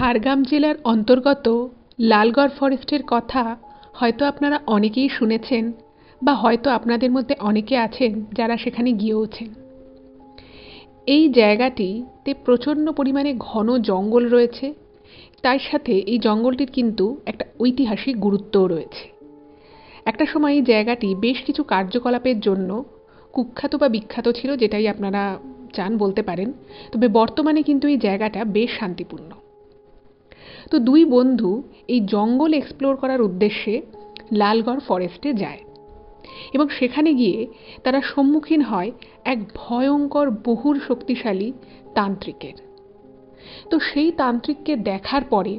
ঝাড়গ্রাম জেলার অন্তর্গত লালগড় ফরেস্টের কথা হয়তো আপনারা অনেকেই শুনেছেন বা হয়তো আপনাদের মধ্যে অনেকে আছেন যারা সেখানে গিয়েওছেন। এই জায়গাটিতে প্রচণ্ড পরিমাণে ঘন জঙ্গল রয়েছে, তার সাথে এই জঙ্গলটির কিন্তু একটা ঐতিহাসিক গুরুত্বও রয়েছে। একটা সময় এই জায়গাটি বেশ কিছু কার্যকলাপের জন্য কুখ্যাত বা বিখ্যাত ছিল, যেটাই আপনারা চান বলতে পারেন। তবে বর্তমানে কিন্তু এই জায়গাটা বেশ শান্তিপূর্ণ। তো দুই বন্ধু এই জঙ্গল এক্সপ্লোর করার উদ্দেশ্যে লালগড় ফরেস্টে যায় এবং সেখানে গিয়ে তারা সম্মুখীন হয় এক ভয়ঙ্কর বহুর শক্তিশালী তান্ত্রিকের। তো সেই তান্ত্রিককে দেখার পরে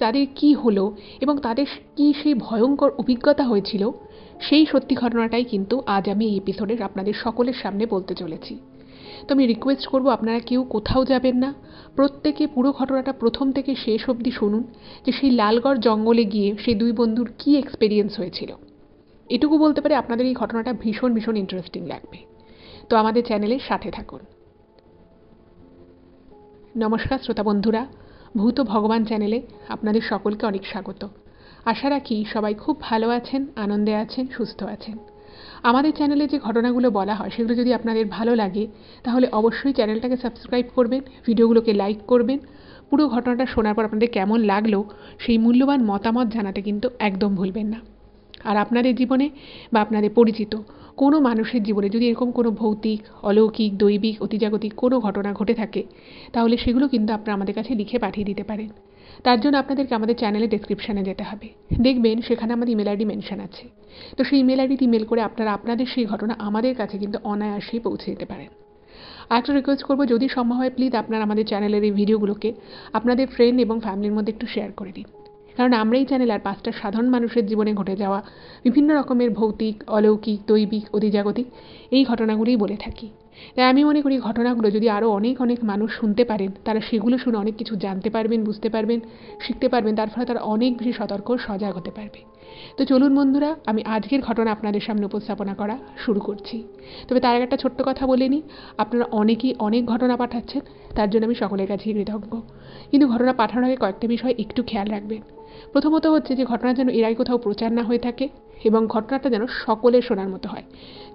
তাদের কি হলো এবং তাদের কি সেই ভয়ঙ্কর অভিজ্ঞতা হয়েছিল, সেই সত্যি ঘটনাটাই কিন্তু আজ আমি এই এপিসোডে আপনাদের সকলের সামনে বলতে চলেছি। তো আমি রিকোয়েস্ট করব আপনারা কেউ কোথাও যাবেন না, প্রত্যেকে পুরো ঘটনাটা প্রথম থেকে শেষ অবধি শুনুন যে সেই লালগড় জঙ্গলে গিয়ে সেই দুই বন্ধুর কী এক্সপেরিয়েন্স হয়েছিল। এটুকু বলতে পারে আপনাদের এই ঘটনাটা ভীষণ ভীষণ ইন্টারেস্টিং লাগবে। তো আমাদের চ্যানেলের সাথে থাকুন। নমস্কার শ্রোতা বন্ধুরা, ভূত ভগবান চ্যানেলে আপনাদের সকলকে অনেক স্বাগত। আশা রাখি সবাই খুব ভালো আছেন, আনন্দে আছেন, সুস্থ আছেন। আমাদের চ্যানেলে যে ঘটনাগুলো বলা হয় সেগুলো যদি আপনাদের ভালো লাগে তাহলে অবশ্যই চ্যানেলটাকে সাবস্ক্রাইব করবেন, ভিডিওগুলোকে লাইক করবেন। পুরো ঘটনাটা শোনার পর আপনাদের কেমন লাগলো সেই মূল্যবান মতামত জানাতে কিন্তু একদম ভুলবেন না। আর আপনাদের জীবনে বা আপনাদের পরিচিত কোনো মানুষের জীবনে যদি এরকম কোনো ভৌতিক, অলৌকিক, দৈবিক, অতিজাগতিক কোনো ঘটনা ঘটে থাকে তাহলে সেগুলো কিন্তু আপনারা আমাদের কাছে লিখে পাঠিয়ে দিতে পারেন। তার জন্য আপনাদেরকে আমাদের চ্যানেলের ডেসক্রিপশানে যেতে হবে, দেখবেন সেখানে আমাদের ইমেল আইডি মেনশন আছে। তো সেই ইমেল আইডিতে ইমেল করে আপনারা আপনাদের সেই ঘটনা আমাদের কাছে কিন্তু অনায়াসেই পৌঁছে দিতে পারেন। আরেকটা রিকোয়েস্ট করবো, যদি সম্ভব হয় প্লিজ আপনারা আমাদের চ্যানেলের এই ভিডিওগুলোকে আপনাদের ফ্রেন্ড এবং ফ্যামিলির মধ্যে একটু শেয়ার করে দিন। কারণ আমরা এই চ্যানেল আর 5টা সাধারণ মানুষের জীবনে ঘটে যাওয়া বিভিন্ন রকমের ভৌতিক, অলৌকিক, দৈবিক, অতিজাগতিক এই ঘটনাগুলোই বলে থাকি। তাই আমি মনে করি ঘটনাগুলো যদি আরও অনেক অনেক মানুষ শুনতে পারেন, তারা সেগুলো শুনে অনেক কিছু জানতে পারবেন, বুঝতে পারবেন, শিখতে পারবেন, তার ফলে তারা অনেক বেশি সতর্ক সজাগ হতে পারবে। তো চলুন বন্ধুরা, আমি আজকের ঘটনা আপনাদের সামনে উপস্থাপনা করা শুরু করছি। তবে তার আগে একটা ছোট্ট কথা বলে নিই, আপনারা অনেকেই অনেক ঘটনা পাঠাচ্ছেন, তার জন্য আমি সকলের কাছেই কৃতজ্ঞ। কিন্তু ঘটনা পাঠানোর আগে কয়েকটা বিষয় একটু খেয়াল রাখবেন। প্রথমত হচ্ছে যে ঘটনা যেন এর আগে কোথাও প্রচার না হয়ে থাকে এবং ঘটনাটা যেন সকলের শোনার মতো হয়,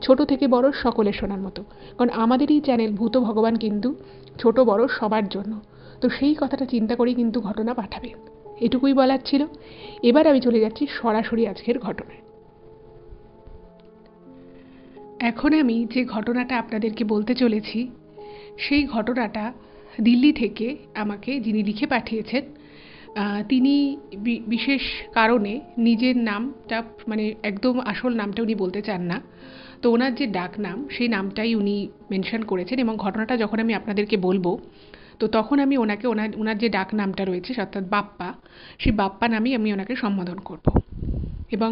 ছোট থেকে বড় সকলের শোনার মতো। কারণ আমাদের এই চ্যানেল ভূত ভগবান কিন্তু ছোট বড় সবার জন্য। তো সেই কথাটা চিন্তা করেই কিন্তু ঘটনা পাঠাবেন। এটুকুই বলার ছিল। এবার আমি চলে যাচ্ছি সরাসরি আজকের ঘটনায়। এখন আমি যে ঘটনাটা আপনাদেরকে বলতে চলেছি সেই ঘটনাটা দিল্লি থেকে আমাকে যিনি লিখে পাঠিয়েছেন, তিনি বিশেষ কারণে নিজের নামটা মানে একদম আসল নামটা উনি বলতে চান না। তো ওনার যে ডাক নাম সেই নামটাই উনি মেনশন করেছেন এবং ঘটনাটা যখন আমি আপনাদেরকে বলবো তো তখন আমি ওনাকে ওনার যে ডাক নামটা রয়েছে অর্থাৎ বাপ্পা, সেই বাপ্পা নামেই আমি ওনাকে সম্বোধন করব। এবং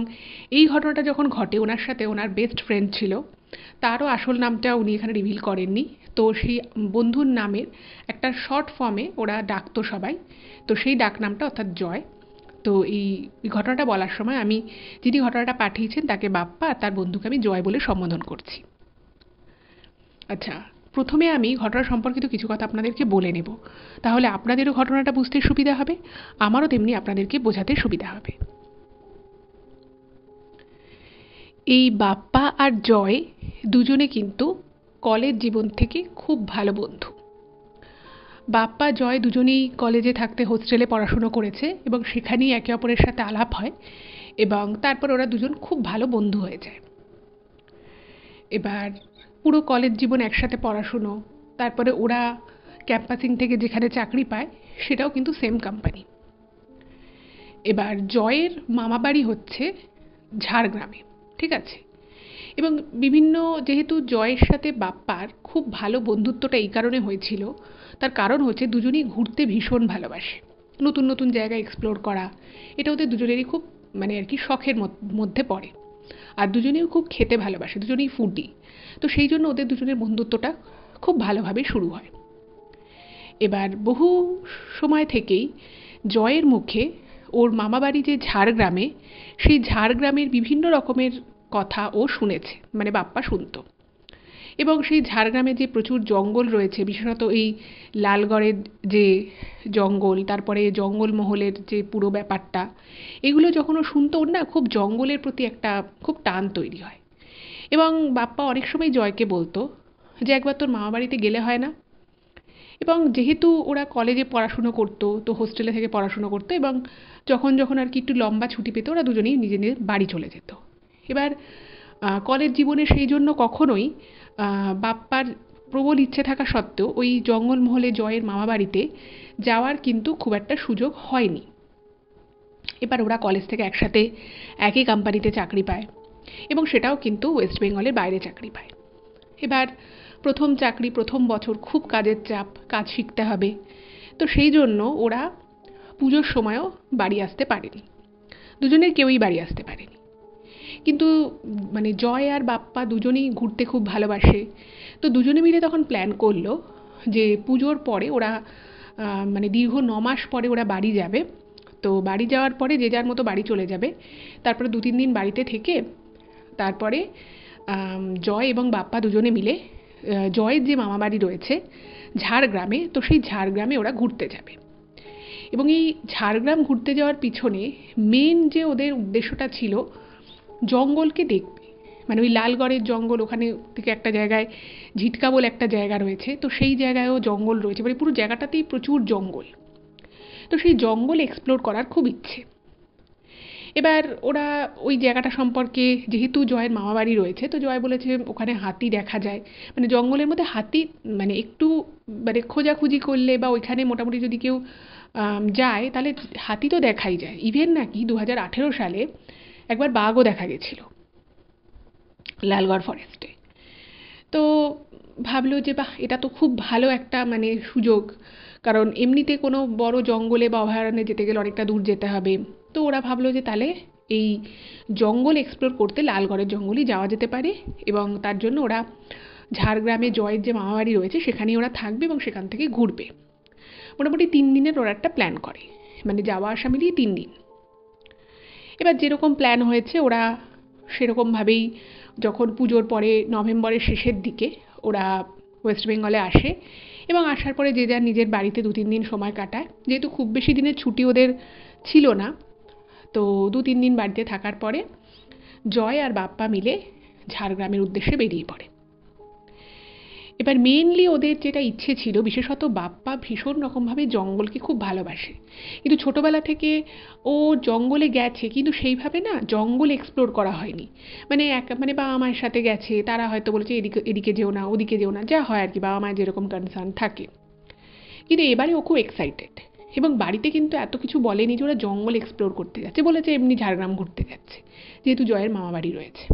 এই ঘটনাটা যখন ঘটে ওনার সাথে ওনার বেস্ট ফ্রেন্ড ছিল, তারও আসল নামটা উনি এখানে রিভিল করেননি। তো সেই বন্ধুর নামের একটা শর্ট ফর্মে ওরা ডাকতো সবাই, তো সেই ডাক নামটা অর্থাৎ জয়। তো এই ঘটনাটা বলার সময় আমি যিনি ঘটনাটা পাঠিয়েছেন তাকে বাপ্পা আর তার বন্ধুকে আমি জয় বলে সম্বোধন করছি। আচ্ছা, প্রথমে আমি ঘটনা সম্পর্কিত কিছু কথা আপনাদেরকে বলে নেব, তাহলে আপনাদেরও ঘটনাটা বুঝতে সুবিধা হবে, আমারও তেমনি আপনাদেরকে বোঝাতে সুবিধা হবে। এই বাপ্পা আর জয় দুজনে কিন্তু কলেজ জীবন থেকে খুব ভালো বন্ধু। বাপ্পা জয় দুজনেই কলেজে থাকতে হোস্টেলে পড়াশুনো করেছে এবং সেখানেই একে অপরের সাথে আলাপ হয় এবং তারপর ওরা দুজন খুব ভালো বন্ধু হয়ে যায়। এবার পুরো কলেজ জীবন একসাথে পড়াশুনো, তারপরে ওরা ক্যাম্পাসিং থেকে যেখানে চাকরি পায় সেটাও কিন্তু সেম কোম্পানি। এবার জয়ের মামাবাড়ি হচ্ছে ঝাড়গ্রামে, ঠিক আছে। এবং বিভিন্ন যেহেতু জয়ের সাথে বাপ্পার খুব ভালো বন্ধুত্বটা এই কারণে হয়েছিল, তার কারণ হচ্ছে দুজনেই ঘুরতে ভীষণ ভালোবাসে, নতুন নতুন জায়গা এক্সপ্লোর করা, এটা ওদের দুজনেরই খুব মানে আর কি শখের মধ্যে পড়ে। আর দুজনেও খুব খেতে ভালোবাসে, দুজনেই ফুডি। তো সেই জন্য ওদের দুজনের বন্ধুত্বটা খুব ভালোভাবে শুরু হয়। এবার বহু সময় থেকেই জয়ের মুখে ওর মামাবাড়ি যে ঝাড়গ্রামে, সেই ঝাড়গ্রামের বিভিন্ন রকমের কথা ও শুনেছে, মানে বাপ্পা শুনতো। এবং সেই ঝাড়গ্রামে যে প্রচুর জঙ্গল রয়েছে, বিশেষত এই লালগড়ের যে জঙ্গল, তারপরে জঙ্গলমহলের যে পুরো ব্যাপারটা, এগুলো যখন ও শুনতো ওর না খুব জঙ্গলের প্রতি একটা খুব টান তৈরি হয়। এবং বাপ্পা অনেক সময় জয়কে বলতো যে একবার তোর মামা বাড়িতে গেলে হয় না। এবং যেহেতু ওরা কলেজে পড়াশুনো করতো, তো হোস্টেলে থেকে পড়াশুনো করতো, এবং যখন যখন আর কি একটু লম্বা ছুটি পেতো ওরা দুজনেই নিজের নিজের বাড়ি চলে যেত। এবার কলেজ জীবনে সেই জন্য কখনোই বাপ্পার প্রবল ইচ্ছে থাকা সত্ত্বেও ওই জঙ্গলমহলে জয়ের মামা বাড়িতে যাওয়ার কিন্তু খুব একটা সুযোগ হয়নি। এবার ওরা কলেজ থেকে একসাথে একই কোম্পানিতে চাকরি পায়, এবং সেটাও কিন্তু ওয়েস্ট বেঙ্গলের বাইরে চাকরি পায়। এবার প্রথম চাকরি, প্রথম বছর খুব কাজের চাপ, কাজ শিখতে হবে, তো সেই জন্য ওরা পুজোর সময়ও বাড়ি আসতে পারেনি, দুজনের কেউই বাড়ি আসতে পারেনি। কিন্তু মানে জয় আর বাপ্পা দুজনেই ঘুরতে খুব ভালোবাসে, তো দুজনে মিলে তখন প্ল্যান করলো যে পুজোর পরে ওরা মানে দীর্ঘ 9 মাস পরে ওরা বাড়ি যাবে। তো বাড়ি যাওয়ার পরে যে যার মতো বাড়ি চলে যাবে, তারপরে 2-3 দিন বাড়িতে থেকে তারপরে জয় এবং বাপ্পা দুজনে মিলে জয়ের যে মামা বাড়ি রয়েছে ঝাড়গ্রামে, তো সেই ঝাড়গ্রামে ওরা ঘুরতে যাবে। এবং এই ঝাড়গ্রাম ঘুরতে যাওয়ার পিছনে মেন যে ওদের উদ্দেশ্যটা ছিল জঙ্গলকে দেখবে, মানে ওই লালগড়ের জঙ্গল, ওখানে থেকে একটা জায়গায় ঝিটকা বলে একটা জায়গা রয়েছে, তো সেই জায়গায়ও জঙ্গল রয়েছে, মানে পুরো জায়গাটাতেই প্রচুর জঙ্গল, তো সেই জঙ্গল এক্সপ্লোর করার খুব ইচ্ছে। এবার ওরা ওই জায়গাটা সম্পর্কে, যেহেতু জয়ের মামাবাড়ি রয়েছে, তো জয় বলেছে ওখানে হাতি দেখা যায়, মানে জঙ্গলের মধ্যে হাতি মানে একটু মানে খোঁজাখুঁজি করলে বা ওইখানে মোটামুটি যদি কেউ যায় তাহলে হাতি তো দেখাই যায়। ইভেন নাকি 2018 সালে একবার বাঘও দেখা গেছিল লালগড় ফরেস্টে। তো ভাবলো যে বাহ, এটা তো খুব ভালো একটা মানে সুযোগ, কারণ এমনিতে কোনো বড় জঙ্গলে বা অভয়ারণ্যে যেতে গেলে অনেকটা দূর যেতে হবে। তো ওরা ভাবলো যে তাহলে এই জঙ্গল এক্সপ্লোর করতে লালগড়ের জঙ্গলই যাওয়া যেতে পারে, এবং তার জন্য ওরা ঝাড়গ্রামে জয়ের যে মামাবাড়ি রয়েছে সেখানেই ওরা থাকবে এবং সেখান থেকে ঘুরবে। মোটামুটি 3 দিনের ওরা একটা প্ল্যান করে, মানে যাওয়া আসা মিলিয়ে 3 দিন। এবার যেরকম প্ল্যান হয়েছে ওরা সেরকমভাবেই যখন পুজোর পরে নভেম্বরের শেষের দিকে ওরা ওয়েস্ট বেঙ্গলে আসে, এবং আসার পরে যে যার নিজের বাড়িতে 2-3 দিন সময় কাটায়। যেহেতু খুব বেশি দিনের ছুটি ওদের ছিল না, তো 2-3 দিন বাড়িতে থাকার পরে জয় আর বাপ্পা মিলে ঝাড়গ্রামের উদ্দেশ্যে বেরিয়ে পড়ে। এবার মেনলি ওদের যেটা ইচ্ছে ছিল, বিশেষত বাপ্পা ভীষণ রকমভাবে জঙ্গলকে খুব ভালোবাসে, কিন্তু ছোটোবেলা থেকে ও জঙ্গলে গেছে, কিন্তু সেইভাবে না জঙ্গল এক্সপ্লোর করা হয়নি। মানে বাবা মায়ের সাথে গেছে, তারা হয়তো বলেছে এদিকে এদিকে যেও না, ওদিকে যেও না, যা হয় আর কি, বাবা মায়ের যেরকম কনসার্ন থাকে। কিন্তু এবারে ও খুব এক্সাইটেড, এবং বাড়িতে কিন্তু এত কিছু বলেনি যে ওরা জঙ্গল এক্সপ্লোর করতে যাচ্ছে, বলেছে এমনি ঝাড়গ্রাম ঘুরতে যাচ্ছে, যেহেতু জয়ের মামা বাড়ি রয়েছে।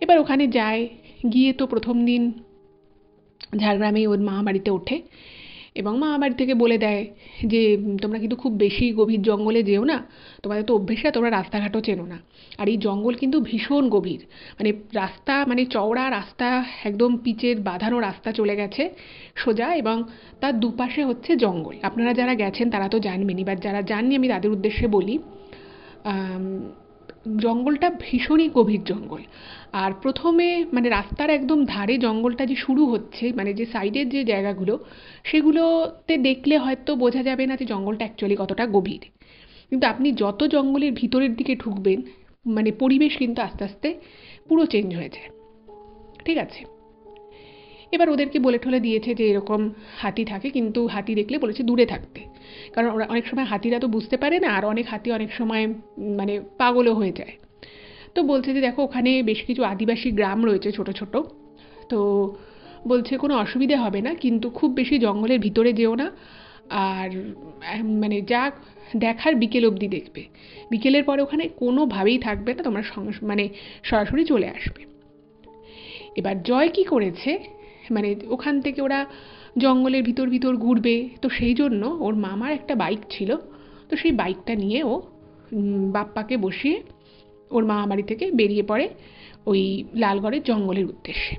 এবার ওখানে যায়, গিয়ে তো প্রথম দিন ঝাড়গ্রামেই ওর মামা বাড়িতে ওঠে, এবং মামা বাড়ি থেকে বলে দেয় যে তোমরা কিন্তু খুব বেশি গভীর জঙ্গলে যেও না, তোমাদের তো অভ্যেস না, তোমরা রাস্তাঘাটও চেনো না, আর এই জঙ্গল কিন্তু ভীষণ গভীর, মানে রাস্তা মানে চওড়া রাস্তা, একদম পিচের বাঁধানো রাস্তা চলে গেছে সোজা, এবং তার দুপাশে হচ্ছে জঙ্গল। আপনারা যারা গেছেন তারা তো জানবেনই, বাট যারা জাননি আমি তাদের উদ্দেশ্যে বলি, জঙ্গলটা ভীষণই গভীর জঙ্গল। আর প্রথমে মানে রাস্তার একদম ধারে জঙ্গলটা যে শুরু হচ্ছে, মানে যে সাইডের যে জায়গাগুলো, সেগুলোতে দেখলে হয়তো বোঝা যাবে না যে জঙ্গলটা অ্যাকচুয়ালি কতটা গভীর, কিন্তু আপনি যত জঙ্গলের ভিতরের দিকে ঢুকবেন মানে পরিবেশ কিন্তু আস্তে আস্তে পুরো চেঞ্জ হয়ে যায়। ঠিক আছে, এবার ওদেরকে বলে ঠলে দিয়েছে যে এরকম হাতি থাকে, কিন্তু হাতি দেখলে বলেছে দূরে থাকতে, কারণ ওরা অনেক সময় হাতিরা তো বুঝতে পারে না, আর অনেক হাতি অনেক সময় মানে পাগলও হয়ে যায়। তো বলছে যে দেখো ওখানে বেশ কিছু আদিবাসী গ্রাম রয়েছে ছোট ছোট, তো বলছে কোনো অসুবিধে হবে না, কিন্তু খুব বেশি জঙ্গলের ভিতরে যেও না, আর মানে যা দেখার বিকেল অবধি দেখবে, বিকেলের পরে ওখানে কোনোভাবেই থাকবে না, তোমরা মানে সরাসরি চলে আসবে। এবার জয় কি করেছে, মানে ওখান থেকে ওরা জঙ্গলের ভিতর ভিতর ঘুরবে, তো সেই জন্য ওর মামার একটা বাইক ছিল, তো সেই বাইকটা নিয়ে ও বাপ্পাকে বসিয়ে ওর মামা বাড়ি থেকে বেরিয়ে পড়ে ওই লালগড়ের জঙ্গলের উদ্দেশ্যে।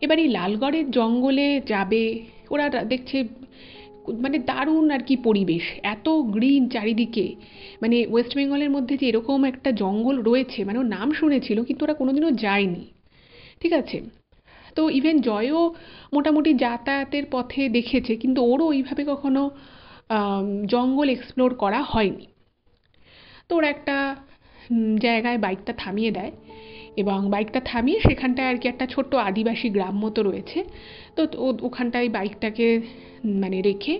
এবার এই লালগড়ের জঙ্গলে যাবে, ওরা দেখছে মানে দারুণ আর কি পরিবেশ, এত গ্রিন চারিদিকে। মানে ওয়েস্ট বেঙ্গলের মধ্যে যে এরকম একটা জঙ্গল রয়েছে, মানে ওর নাম শুনেছিল কিন্তু ওরা কোনোদিনও যায়নি, ঠিক আছে। তো ইভেন জয়ও মোটামুটি যাতায়াতের পথে দেখেছে, কিন্তু ওরও ওইভাবে কখনো জঙ্গল এক্সপ্লোর করা হয়নি। তো ওরা একটা জায়গায় বাইকটা থামিয়ে দেয়, এবং বাইকটা থামিয়ে সেখানটায় আর কি একটা ছোট্ট আদিবাসী গ্রাম মতো রয়েছে। তো ওখানটায় বাইকটাকে মানে রেখে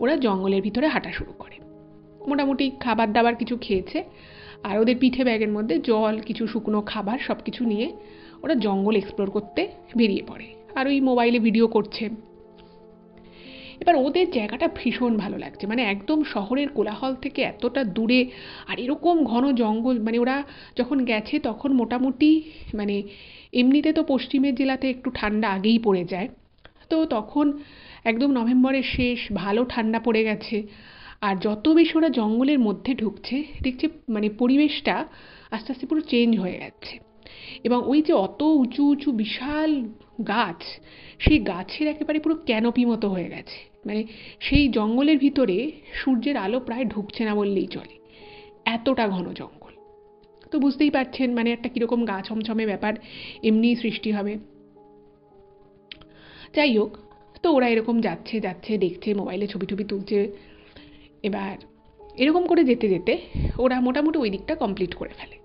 ওরা জঙ্গলের ভিতরে হাঁটা শুরু করে। মোটামুটি খাবার দাবার কিছু খেয়েছে, আর ওদের পিঠে ব্যাগের মধ্যে জল, কিছু শুকনো খাবার, সব কিছু নিয়ে ওরা জঙ্গল এক্সপ্লোর করতে বেরিয়ে পড়ে, আর ওই মোবাইলে ভিডিও করছে। এবার ওদের জায়গাটা ভীষণ ভালো লাগছে, মানে একদম শহরের কোলাহল থেকে এতটা দূরে, আর এরকম ঘন জঙ্গল। মানে ওরা যখন গেছে তখন মোটামুটি মানে এমনিতে তো পশ্চিমের জেলাতে একটু ঠান্ডা আগেই পড়ে যায়, তো তখন একদম নভেম্বরের শেষ, ভালো ঠান্ডা পড়ে গেছে। আর যত বেশি ওরা জঙ্গলের মধ্যে ঢুকছে দেখছে মানে পরিবেশটা আস্তে আস্তে পুরো চেঞ্জ হয়ে যাচ্ছে। এবং ওই যে অত উঁচু উঁচু বিশাল গাছ, সেই গাছের একেবারে পুরো ক্যানোপি মতো হয়ে গেছে। মানে সেই জঙ্গলের ভিতরে সূর্যের আলো প্রায় ঢুকছে না বললেই চলে, এতটা ঘন জঙ্গল। তো বুঝতেই পারছেন মানে একটা কীরকম গা ছমছমে ব্যাপার এমনিই সৃষ্টি হবে। যাই হোক, তো ওরা এরকম যাচ্ছে যাচ্ছে, দেখছে, মোবাইলে ছবি টবি তুলছে। এবার এরকম করে যেতে যেতে ওরা মোটামুটি ওই দিকটা কমপ্লিট করে ফেলে।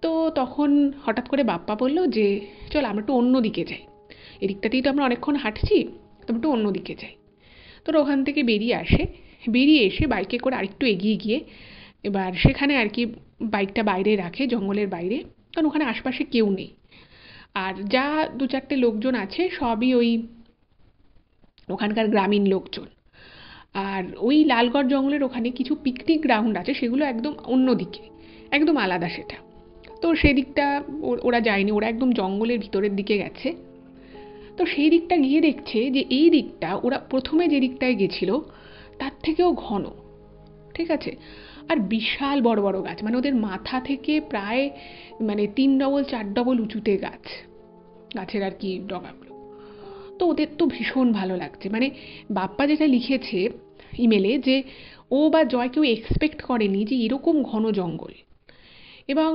তো তখন হঠাৎ করে বাপ্পা বলল যে চল আমরা একটু অন্য দিকে যাই, এদিকটাতেই তো আমরা অনেকক্ষণ হাঁটছি, তো একটু অন্য দিকে যাই। তো ওখান থেকে বেরিয়ে আসে, বেরিয়ে এসে বাইকে করে আরেকটু এগিয়ে গিয়ে এবার সেখানে আর কি বাইকটা বাইরে রাখে, জঙ্গলের বাইরে, কারণ ওখানে আশপাশে কেউ নেই। আর যা দু চারটে লোকজন আছে সবই ওই ওখানকার গ্রামীণ লোকজন। আর ওই লালগড় জঙ্গলের ওখানে কিছু পিকনিক গ্রাউন্ড আছে, সেগুলো একদম অন্যদিকে, একদম আলাদা সেটা। তো সেদিকটা ওরা যায়নি, ওরা একদম জঙ্গলের ভিতরের দিকে গেছে। তো সেই দিকটা গিয়ে দেখছে যে এই দিকটা ওরা প্রথমে যে দিকটায় গেছিল তার থেকেও ঘন, ঠিক আছে। আর বিশাল বড় বড় গাছ, মানে ওদের মাথা থেকে প্রায় মানে 3 ডবল 4 ডবল উঁচুতে গাছ, গাছের আর কি ডগাগুলো। তো ওদের তো ভীষণ ভালো লাগছে। মানে বাপ্পা যেটা লিখেছে ইমেলে, যে ও বা জয় কেউ এক্সপেক্ট করেনি যে এরকম ঘন জঙ্গল, এবং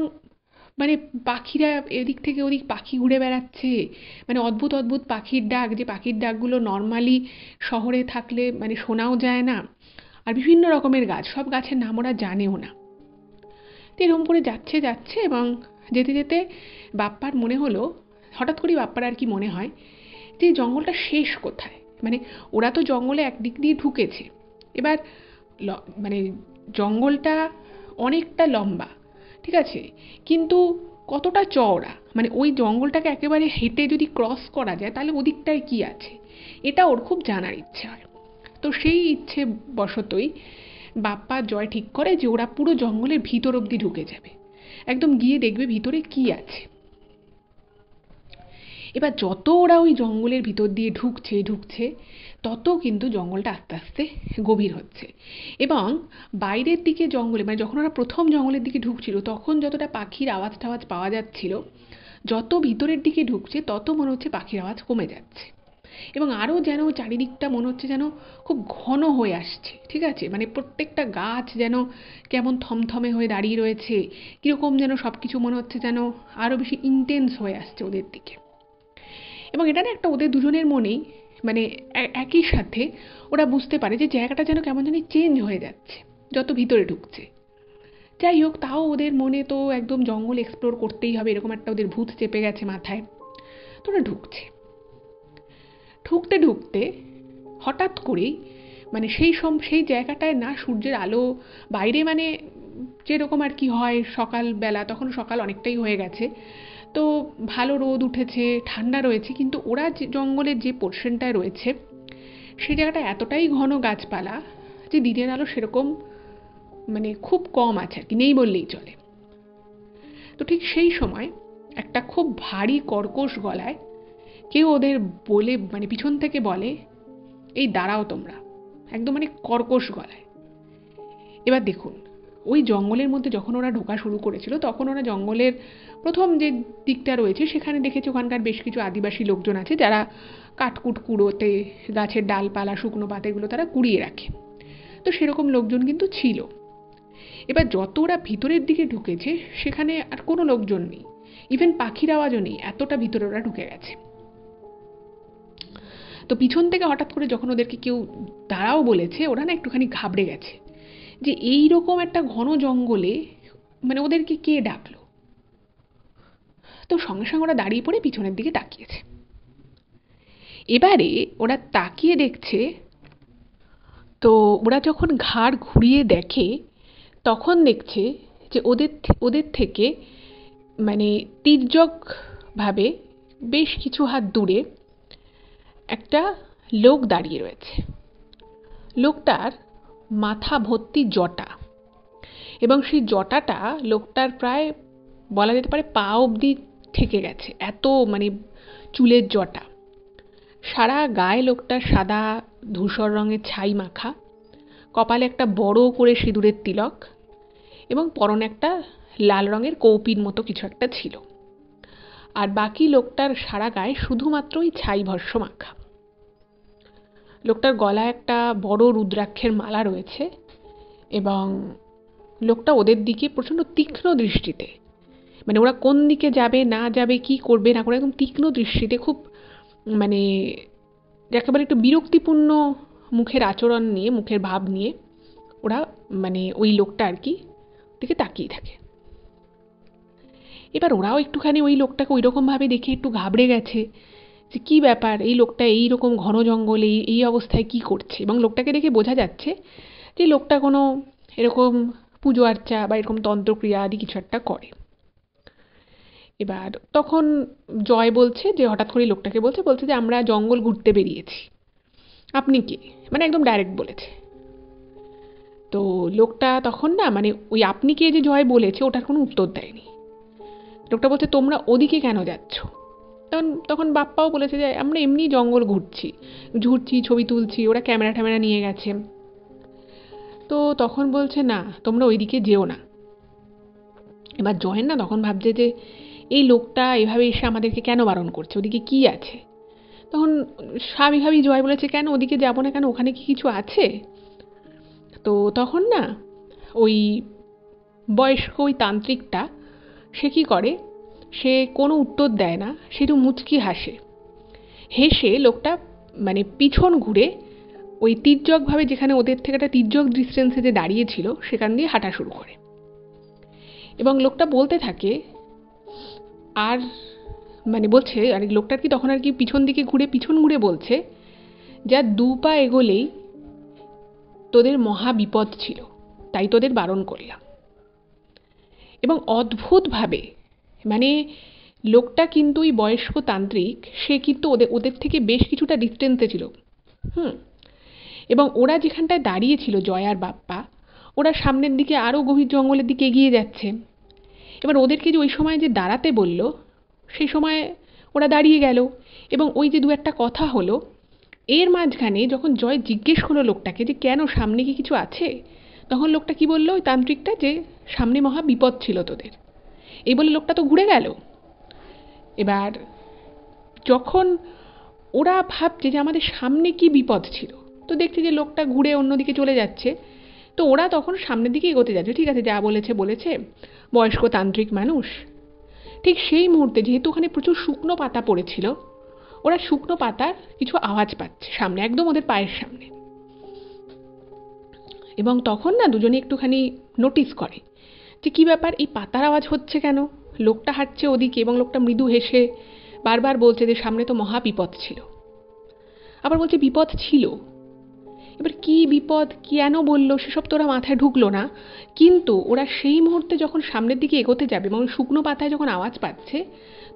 মানে পাখিরা এদিক থেকে ওদিক পাখি ঘুরে বেড়াচ্ছে, মানে অদ্ভুত অদ্ভুত পাখির ডাক, যে পাখির ডাকগুলো নর্মালি শহরে থাকলে মানে শোনাও যায় না। আর বিভিন্ন রকমের গাছ, সব গাছের নাম ওরা জানেও না। তো এরকম করে যাচ্ছে যাচ্ছে, এবং যেতে যেতে বাপ্পার মনে হলো, হঠাৎ করেই বাপ্পার আর কি মনে হয় যে জঙ্গলটা শেষ কোথায়। মানে ওরা তো জঙ্গলে একদিক দিয়ে ঢুকেছে, এবার মানে জঙ্গলটা অনেকটা লম্বা, ঠিক আছে, কিন্তু কতটা চওড়া, মানে ওই জঙ্গলটাকে একেবারে হেঁটে যদি ক্রস করা যায় তাহলে ওদিকটায় কি আছে, এটা ওর খুব জানার ইচ্ছে হয়। তো সেই ইচ্ছে বশতই বাপ্পা জয় ঠিক করে যে ওরা পুরো জঙ্গলের ভিতর অবধি ঢুকে যাবে, একদম গিয়ে দেখবে ভিতরে কি আছে। এবার যত ওরা ওই জঙ্গলের ভিতর দিয়ে ঢুকছে ঢুকছে তত কিন্তু জঙ্গলটা আস্তে আস্তে গভীর হচ্ছে, এবং বাইরের দিকে জঙ্গলে, মানে যখন ওরা প্রথম জঙ্গলের দিকে ঢুকছিল তখন যতটা পাখির আওয়াজ টাওয়াজ পাওয়া যাচ্ছিল, যত ভিতরের দিকে ঢুকছে তত মনে হচ্ছে পাখির আওয়াজ কমে যাচ্ছে, এবং আরও যেন চারিদিকটা মনে হচ্ছে যেন খুব ঘন হয়ে আসছে, ঠিক আছে। মানে প্রত্যেকটা গাছ যেন কেমন থমথমে হয়ে দাঁড়িয়ে রয়েছে, কীরকম যেন সব কিছু মনে হচ্ছে যেন আরও বেশি ইন্টেন্স হয়ে আসছে ওদের দিকে। এবং এটা না একটা ওদের দুজনের মনেই মানে একই সাথে ওরা বুঝতে পারে যে জায়গাটা যেন কেমন জানি চেঞ্জ হয়ে যাচ্ছে যত ভিতরে ঢুকছে। যাই হোক, তাও ওদের মনে তো একদম জঙ্গল এক্সপ্লোর করতেই হবে, এরকম একটা ওদের ভূত চেপে গেছে মাথায়। তো ওরা ঢুকছে, ঢুকতে ঢুকতে হঠাৎ করেই মানে সেই জায়গাটায় না সূর্যের আলো বাইরে, মানে যেরকম আর কি হয় সকালবেলা, তখন সকাল অনেকটাই হয়ে গেছে, তো ভালো রোদ উঠেছে, ঠান্ডা রয়েছে, কিন্তু ওরা যে জঙ্গলের যে পোর্শনটায় রয়েছে সেই জায়গাটা এতটাই ঘন গাছপালা যে দিনের আলো সেরকম মানে খুব কম আছে আর কি, নেই বললেই চলে। তো ঠিক সেই সময় একটা খুব ভারী কর্কশ গলায় কেউ ওদের বলে, মানে পিছন থেকে বলে, এই দাঁড়াও তোমরা, একদম মানে কর্কশ গলায়। এবার দেখুন ওই জঙ্গলের মধ্যে যখন ওরা ঢোকা শুরু করেছিল তখন ওরা জঙ্গলের প্রথম যে দিকটা রয়েছে সেখানে দেখেছে ওখানকার বেশ কিছু আদিবাসী লোকজন আছে যারা কাঠকুট কুড়োতে গাছের ডালপালা শুকনো পাতাগুলো তারা কুড়িয়ে রাখে। তো সেরকম লোকজন কিন্তু ছিল। এবার যত ওরা ভিতরের দিকে ঢুকেছে সেখানে আর কোনো লোকজন নেই, ইভেন পাখির আওয়াজও নেই, এতটা ভিতরে ওরা ঢুকে গেছে। তো পিছন থেকে হঠাৎ করে যখন ওদেরকে কেউ দাঁড়াও বলেছে, ওরা না একটুখানি ঘাবড়ে গেছে যে এই রকম একটা ঘন জঙ্গলে মানে ওদেরকে কে ডাকলো। তো সঙ্গে সঙ্গে ওরা দাঁড়িয়ে পড়ে পিছনের দিকে তাকিয়েছে। এবারে ওরা তাকিয়ে দেখছে, তো ওরা যখন ঘাড় ঘুরিয়ে দেখে তখন দেখছে যে ওদের থেকে মানে তির্যকভাবে বেশ কিছু হাত দূরে একটা লোক দাঁড়িয়ে রয়েছে। লোকটার মাথা ভর্তি জটা, এবং সেই জটাটা লোকটার প্রায় বলা যেতে পারে পা অবধি থেকে গেছে, এত মানে চুলের জটা। সারা গায়ে লোকটার সাদা ধূসর রঙের ছাই মাখা, কপালে একটা বড় করে সিঁদুরের তিলক, এবং পরনে একটা লাল রঙের কৌপির মতো কিছু একটা ছিল। আর বাকি লোকটার সারা গায়ে শুধুমাত্র ওই ছাই ভস্য মাখা। লোকটার গলায় একটা বড় রুদ্রাক্ষের মালা রয়েছে, এবং লোকটা ওদের দিকে প্রচণ্ড তীক্ষ্ণ দৃষ্টিতে, মানে ওরা কোন দিকে যাবে না যাবে কি করবে না করে একদম তীক্ষ্ণ দৃষ্টিতে, খুব মানে একেবারে একটু বিরক্তিপূর্ণ মুখের আচরণ নিয়ে, মুখের ভাব নিয়ে ওরা মানে ওই লোকটা আর কি দিকে তাকিয়ে থাকে। এবার ওরাও একটুখানি ওই লোকটাকে ওই রকমভাবে দেখে একটু ঘাবড়ে গেছে যে কী ব্যাপার, এই লোকটা এই রকম ঘন জঙ্গলে এই অবস্থায় কি করছে। এবং লোকটাকে দেখে বোঝা যাচ্ছে যে লোকটা কোনো এরকম পুজো আর্চা বা এরকম তন্ত্রক্রিয়া আদি কিছু একটা করে। এবার তখন জয় বলছে যে হঠাৎ করে লোকটাকে বলছে যে আমরা জঙ্গল ঘুরতে বেরিয়েছি, আপনি কে, মানে একদম ডাইরেক্ট বলেছে। তো লোকটা তখন না মানে ওই আপনি কে যে জয় বলেছে ওটার কোনো উত্তর দেয়নি। লোকটা বলছে তোমরা ওদিকে কেন যাচ্ছ। তখন বাপ্পাও বলেছে যে আমরা এমনি জঙ্গল ঘুরছি, ছবি তুলছি, ওরা ক্যামেরা ট্যামেরা নিয়ে গেছে। তো তখন বলছে না তোমরা ওইদিকে যেও না। এবার জয়েন না তখন ভাবছে যে এই লোকটা এভাবে এসে আমাদেরকে কেন বারণ করছে, ওদিকে কি আছে। তখন স্বাভাবিকভাবেই জয় বলেছে কেন ওদিকে যাবো না কেন, ওখানে কি কিছু আছে। তো তখন না ওই বয়স্ক ওই তান্ত্রিকটা সে কী করে, সে কোনো উত্তর দেয় না, সে একটু মুচকি হেসে লোকটা মানে পিছন ঘুরে ওই তির্যকভাবে যেখানে ওদের থেকে একটা তির্যক ডিস্টেন্সে যে দাঁড়িয়েছিল সেখান দিয়ে হাঁটা শুরু করে। এবং লোকটা বলতে থাকে আর মানে বলছে আর লোকটার কি তখন আর কি পিছন ঘুরে বলছে যা 2 পা এগোলেই তোদের মহা বিপদ ছিল, তাই তোদের বারণ করলাম। এবং অদ্ভুতভাবে মানে লোকটা কিন্তু ওই বয়স্ক তান্ত্রিক, সে কিন্তু ওদের থেকে বেশ কিছুটা ডিস্টেন্সে ছিল। এবং ওরা যেখানটায় দাঁড়িয়েছিল জয় আর বাপ্পা, ওরা সামনের দিকে আরও গভীর জঙ্গলের দিকে এগিয়ে যাচ্ছে। এবার ওদেরকে যে ওই সময় যে দাঁড়াতে বলল সেই সময় ওরা দাঁড়িয়ে গেল, এবং ওই যে 2-1 কথা হলো, এর মাঝখানে যখন জয় জিজ্ঞেস করলো লোকটাকে যে কেন সামনে কি কিছু আছে, তখন লোকটা কি বললো ওই তান্ত্রিকটা যে সামনে মহা বিপদ ছিল তোদের, এই বলে লোকটা তো ঘুরে গেল। এবার যখন ওরা ভাবছে যে আমাদের সামনে কি বিপদ ছিল, তো দেখছে যে লোকটা ঘুরে অন্যদিকে চলে যাচ্ছে। তো ওরা তখন সামনের দিকে এগোতে যাচ্ছে, ঠিক আছে যা বলেছে বয়স্ক তান্ত্রিক মানুষ। ঠিক সেই মুহূর্তে যেহেতু ওখানে প্রচুর শুকনো পাতা পড়েছিল, ওরা শুকনো পাতার কিছু আওয়াজ পাচ্ছে সামনে, একদম ওদের পায়ের সামনে। এবং তখন না দুজনে একটুখানি নোটিস করে যে কী ব্যাপার, এই পাতার আওয়াজ হচ্ছে কেন, লোকটা হাঁটছে ওদিকে এবং লোকটা মৃদু হেসে বারবার বলছে যে সামনে তো মহা বিপদ ছিল। আবার বলছে বিপদ ছিল, এবার কি বিপদ কেন বললো সেসব তো ওরা মাথায় ঢুকলো না। কিন্তু ওরা সেই মুহূর্তে যখন সামনের দিকে এগোতে যাবে এবং শুকনো পাতায় যখন আওয়াজ পাচ্ছে,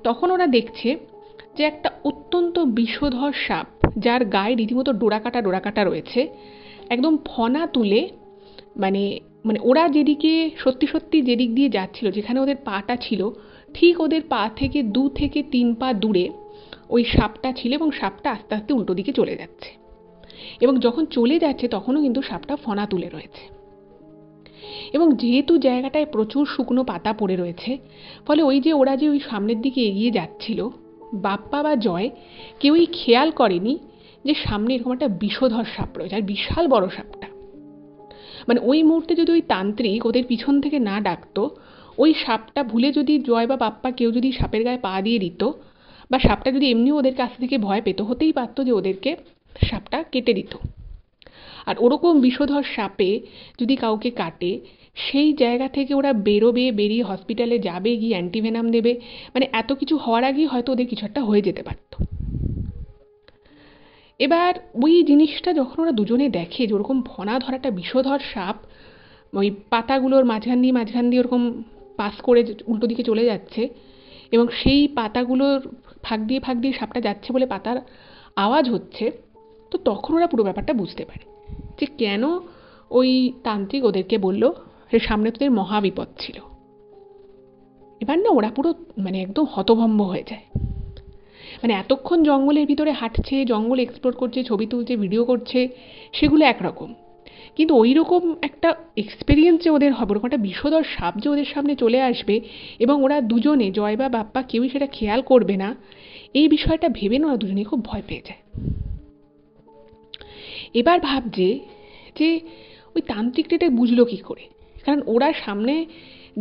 তখন ওরা দেখছে যে একটা অত্যন্ত বিষধর সাপ, যার গায়ে রীতিমতো ডোরাকাটা রয়েছে, একদম ফনা তুলে মানে মানে ওরা যেদিকে সত্যি যেদিক দিয়ে যাচ্ছিল, যেখানে ওদের পাটা ছিল, ঠিক ওদের পা থেকে 2 থেকে 3 পা দূরে ওই সাপটা ছিল, এবং সাপটা আস্তে আস্তে উল্টো দিকে চলে যাচ্ছে। এবং যখন চলে যাচ্ছে তখনও কিন্তু সাপটা ফনা তুলে রয়েছে। এবং যেহেতু জায়গাটায় প্রচুর শুকনো পাতা পড়ে রয়েছে, ফলে ওই যে ওরা যে ওই সামনের দিকে এগিয়ে যাচ্ছিল, বাপ্পা বা জয় কেউই খেয়াল করেনি যে সামনে এরকম একটা বিষধর সাপ রয়েছে, আর বিশাল বড় সাপটা। মানে ওই মুহূর্তে যদি ওই তান্ত্রিক ওদের পিছন থেকে না ডাকতো, ওই সাপটা ভুলে যদি জয় বা বাপ্পা কেউ যদি সাপের গায়ে পা দিয়ে দিত, বা সাপটা যদি এমনিও ওদের কাছ থেকে ভয় পেত, হতেই পারতো যে ওদেরকে সাপটা কেটে দিত। আর ওরকম বিষধর সাপে যদি কাউকে কাটে, সেই জায়গা থেকে ওরা বেরোবে, বেরিয়ে হসপিটালে যাবে, গিয়ে অ্যান্টিভেনাম দেবে, মানে এত কিছু হওয়ার আগেই হয়তো ওদের কিছু একটা হয়ে যেতে পারত। এবার ওই জিনিসটা যখন ওরা দুজনে দেখে যে ওরকম ফনা ধরাটা বিষধর সাপ ওই পাতাগুলোর মাঝখান দিয়ে ওরকম পাস করে উল্টো দিকে চলে যাচ্ছে, এবং সেই পাতাগুলোর ফাঁক দিয়ে সাপটা যাচ্ছে বলে পাতার আওয়াজ হচ্ছে, তো তখন ওরা পুরো ব্যাপারটা বুঝতে পারে যে কেন ওই তান্ত্রিক ওদেরকে বলল যে সামনে তোদের মহাবিপদ ছিল। এবার না ওরা পুরো মানে একদম হতভম্ব হয়ে যায়। মানে এতক্ষণ জঙ্গলের ভিতরে হাঁটছে, জঙ্গল এক্সপ্লোর করছে, ছবি তুলছে, ভিডিও করছে, সেগুলো একরকম, কিন্তু ওই রকম একটা এক্সপিরিয়েন্স যে ওদের হবে, ওরকম একটা বিষধর সাপ যে ওদের সামনে চলে আসবে এবং ওরা দুজনে, জয় বা বাপ্পা, কেউই সেটা খেয়াল করবে না, এই বিষয়টা ভেবে না ওরা দুজনেই খুব ভয় পেয়ে যায়। এবার ভাবছে যে ওই তান্ত্রিকটা এটা বুঝলো কী করে, কারণ ওরা সামনে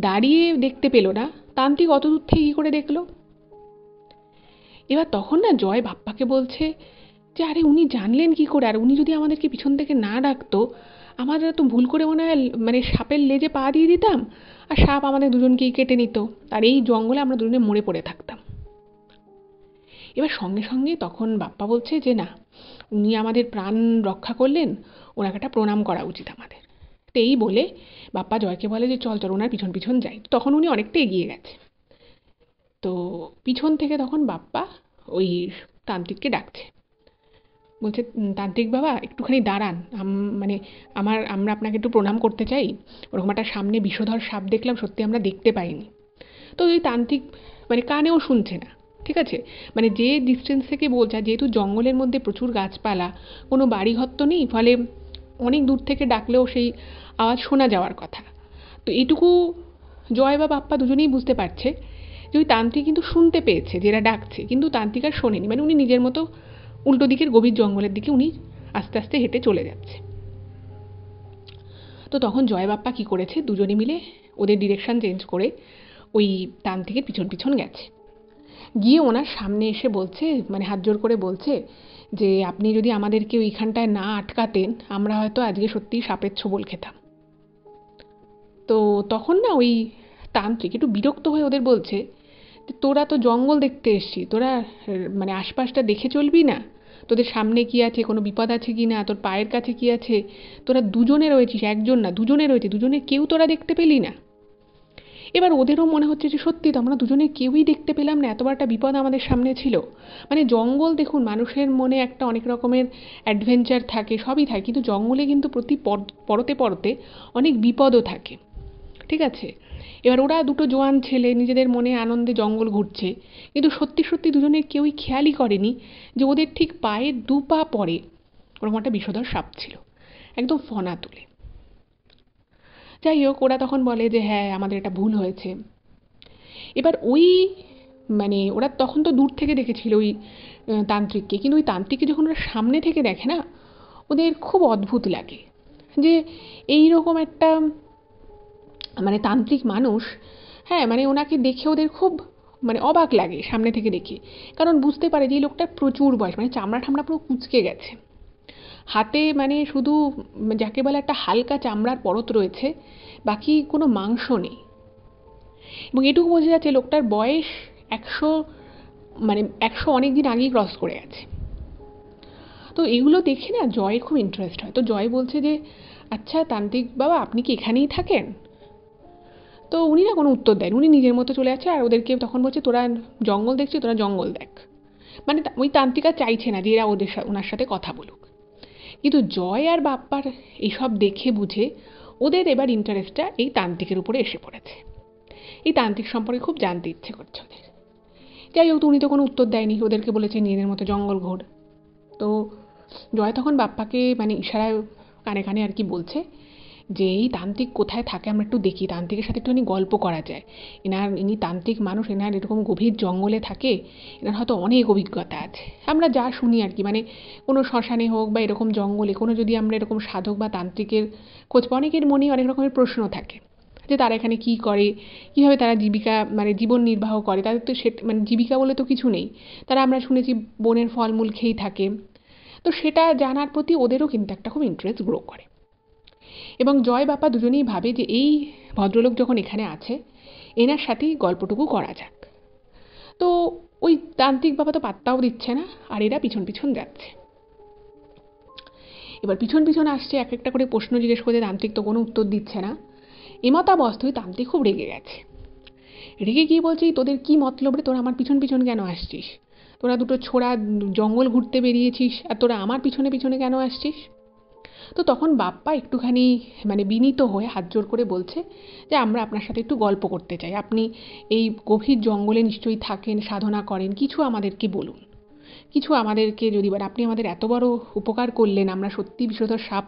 দাঁড়িয়ে দেখতে পেল না, তান্ত্রিক অত দূর থেকে কী করে দেখলো। এবার তখন না জয় বাপ্পাকে বলছে যে আরে উনি জানলেন কী করে, আর উনি যদি আমাদেরকে পিছন থেকে না ডাকতো, আমাদের তো ভুল করে মনে হয় মানে সাপের লেজে পা দিয়ে দিতাম, আর সাপ আমাদের দুজনকেই কেটে নিত, আর এই জঙ্গলে আমরা দুজনে মরে পড়ে থাকতাম। এবার সঙ্গে সঙ্গে তখন বাপ্পা বলছে যে না, উনি আমাদের প্রাণ রক্ষা করলেন, ওনাকে একটা প্রণাম করা উচিত আমাদের। তো এই বলে বাপ্পা জয়কে বলে যে চল চল ওনার পিছন পিছন যাই। তখন উনি অনেকটা এগিয়ে গেছে। তো পিছন থেকে তখন বাপ্পা ওই তান্ত্রিককে ডাকছে, বলছে তান্ত্রিক বাবা একটুখানি দাঁড়ান, মানে আমরা আপনাকে একটু প্রণাম করতে চাই, ওরকম একটা সামনে বিষধর সাপ দেখলাম, সত্যি আমরা দেখতে পাইনি। তো ওই তান্ত্রিক মানে কানেও শুনছে না, ঠিক আছে, মানে যে ডিস্টেন্স থেকে বলছে, যেহেতু জঙ্গলের মধ্যে প্রচুর গাছপালা, কোনো বাড়িঘর তো নেই, ফলে অনেক দূর থেকে ডাকলেও সেই আওয়াজ শোনা যাওয়ার কথা। তো এইটুকু জয় বা বাপ্পা দুজনেই বুঝতে পারছে যে ওই তান্ত্রিক কিন্তু শুনতে পেয়েছে যে এরা ডাকছে, কিন্তু তান্ত্রিক আর শোনেনি, মানে উনি নিজের মতো উল্টো দিকের গভীর জঙ্গলের দিকে উনি আস্তে আস্তে হেঁটে চলে যাচ্ছে। তো তখন জয় বাপ্পা কী করেছে, দুজনে মিলে ওদের ডিরেকশন চেঞ্জ করে ওই তান্ত্রিকের পিছন পিছন গেছে, গিয়ে ওনার সামনে এসে বলছে, মানে হাত জোর করে বলছে যে আপনি যদি আমাদেরকে ওইখানটায় না আটকাতেন, আমরা হয়তো আজকে সত্যিই সাপের ছোবল খেতাম। তো তখন না ওই তান্ত্রিক একটু বিরক্ত হয়ে ওদের বলছে যে তোরা তো জঙ্গল দেখতে এসছিস, তোরা মানে আশপাশটা দেখে চলবি না, তোদের সামনে কি আছে, কোনো বিপদ আছে কি না, তোর পায়ের কাছে কি আছে, তোরা দুজনে রয়েছিস, একজন না দুজনে রয়েছে, দুজনে কেউ তোরা দেখতে পেলি না। এবার ওদেরও মনে হচ্ছে যে সত্যি তো আমরা দুজনে কেউই দেখতে পেলাম না, এত বড় একটা বিপদ আমাদের সামনে ছিল। মানে জঙ্গল দেখুন, মানুষের মনে একটা অনেক রকমের অ্যাডভেঞ্চার থাকে, সবই থাকে, কিন্তু জঙ্গলে কিন্তু প্রতি পরতে পরতে অনেক বিপদও থাকে, ঠিক আছে। এবার ওরা দুটো জোয়ান ছেলে নিজেদের মনে আনন্দে জঙ্গল ঘুরছে, কিন্তু সত্যি সত্যি দুজনের কেউই খেয়ালই করেনি যে ওদের ঠিক পায়ের দু পা পরে ওরকম একটা বিষধর সাপ ছিল, একদম ফনা তুলে। যাই হোক, ওরা তখন বলে যে হ্যাঁ আমাদের এটা ভুল হয়েছে। এবার ওই মানে ওরা তখন তো দূর থেকে দেখেছিল ওই তান্ত্রিককে, কিন্তু ওই তান্ত্রিককে যখন ওরা সামনে থেকে দেখে না, ওদের খুব অদ্ভুত লাগে যে এই রকম একটা মানে তান্ত্রিক মানুষ, হ্যাঁ মানে ওনাকে দেখে ওদের খুব মানে অবাক লাগে সামনে থেকে দেখে, কারণ বুঝতে পারে যে এই লোকটার প্রচুর বয়স, মানে চামড়া ঠামড়া পুরো কুঁচকে গেছে, হাতে মানে শুধু যাকে বলে একটা হালকা চামড়ার পরত রয়েছে, বাকি কোনো মাংস নেই, এবং এটুকু বোঝা যাচ্ছে লোকটার বয়স 100, মানে 100 অনেক দিন আগেই ক্রস করে গেছে। তো এগুলো দেখে না জয়ের খুব ইন্টারেস্ট হয়। তো জয় বলছে যে আচ্ছা তান্ত্রিক বাবা আপনি কি এখানেই থাকেন? তো উনি না কোনো উত্তর দেন, উনি নিজের মতো চলে যাচ্ছে, আর ওদেরকে তখন বলছে তোরা জঙ্গল দেখছিস, তোরা জঙ্গল দেখ। মানে ওই তান্ত্রিকা চাইছে না যে এরা ওনার সাথে কথা বলুক, কিন্তু জয় আর বাপ্পার এইসব দেখে বুঝে ওদের এবার ইন্টারেস্টটা এই তান্ত্রিকের উপরে এসে পড়েছে, এই তান্ত্রিক সম্পর্কে খুব জানতে ইচ্ছে করছে ওদের। যাই হোক, উনি তো কোনো উত্তর দেয়নি, ওদেরকে বলেছে নিজেদের মতো জঙ্গল ঘোর। তো জয় তখন বাপ্পাকে মানে ইশারায় কানে কানে আর কি বলছে যে এই তান্ত্রিক কোথায় থাকে, আমরা একটু দেখি, তান্ত্রিকের সাথে একটুখানি গল্প করা যায়। ইনি তান্ত্রিক মানুষ, এনার এরকম গভীর জঙ্গলে থাকে, এনার হয়তো অনেক অভিজ্ঞতা আছে। আমরা যা শুনি আর কি, মানে কোনো শ্মশানে হোক বা এরকম জঙ্গলে কোনো যদি আমরা এরকম সাধক বা তান্ত্রিকের খোঁজ পাই, অনেকের মনেই অনেক রকমের প্রশ্ন থাকে যে তারা এখানে কী করে, কীভাবে তারা জীবিকা মানে জীবন নির্বাহ করে। তাদের তো মানে জীবিকা বলে তো কিছু নেই, তারা আমরা শুনেছি বনের ফলমূল খেয়েই থাকে। তো সেটা জানার প্রতি ওদেরও কিন্তু একটা খুব ইন্টারেস্ট গ্রো করে। এবং জয় বাপা দুজনেই ভাবে যে এই ভদ্রলোক যখন এখানে আছে, এনার সাথেই গল্পটুকু করা যাক। তো ওই তান্ত্রিক বাবা তো পাত্তাও দিচ্ছে না, আর এরা পিছন পিছন যাচ্ছে। এবার পিছন পিছন আসছে, এক একটা করে প্রশ্ন জিজ্ঞেস করছে, তান্ত্রিক তো কোনো উত্তর দিচ্ছে না। এমতাবস্থায় তান্ত্রিক খুব রেগে গেছে। রেগে গিয়ে বলছে, তোদের কি মতলব রে, তোরা আমার পিছন পিছন কেন আসছিস? তোরা দুটো ছোড়া জঙ্গল ঘুরতে বেরিয়েছিস, আর তোরা আমার পিছনে পিছনে কেন আসছিস? তো তখন বাপ্পা একটুখানি মানে বিনীত হয়ে হাত জোর করে বলছে যে আমরা আপনার সাথে একটু গল্প করতে চাই, আপনি এই গভীর জঙ্গলে নিশ্চয়ই থাকেন, সাধনা করেন, কিছু আমাদেরকে বলুন, কিছু আমাদেরকে যদি বলেন, আপনি আমাদের এত বড় উপকার করলেন, আমরা সত্যি বিষধর সাপ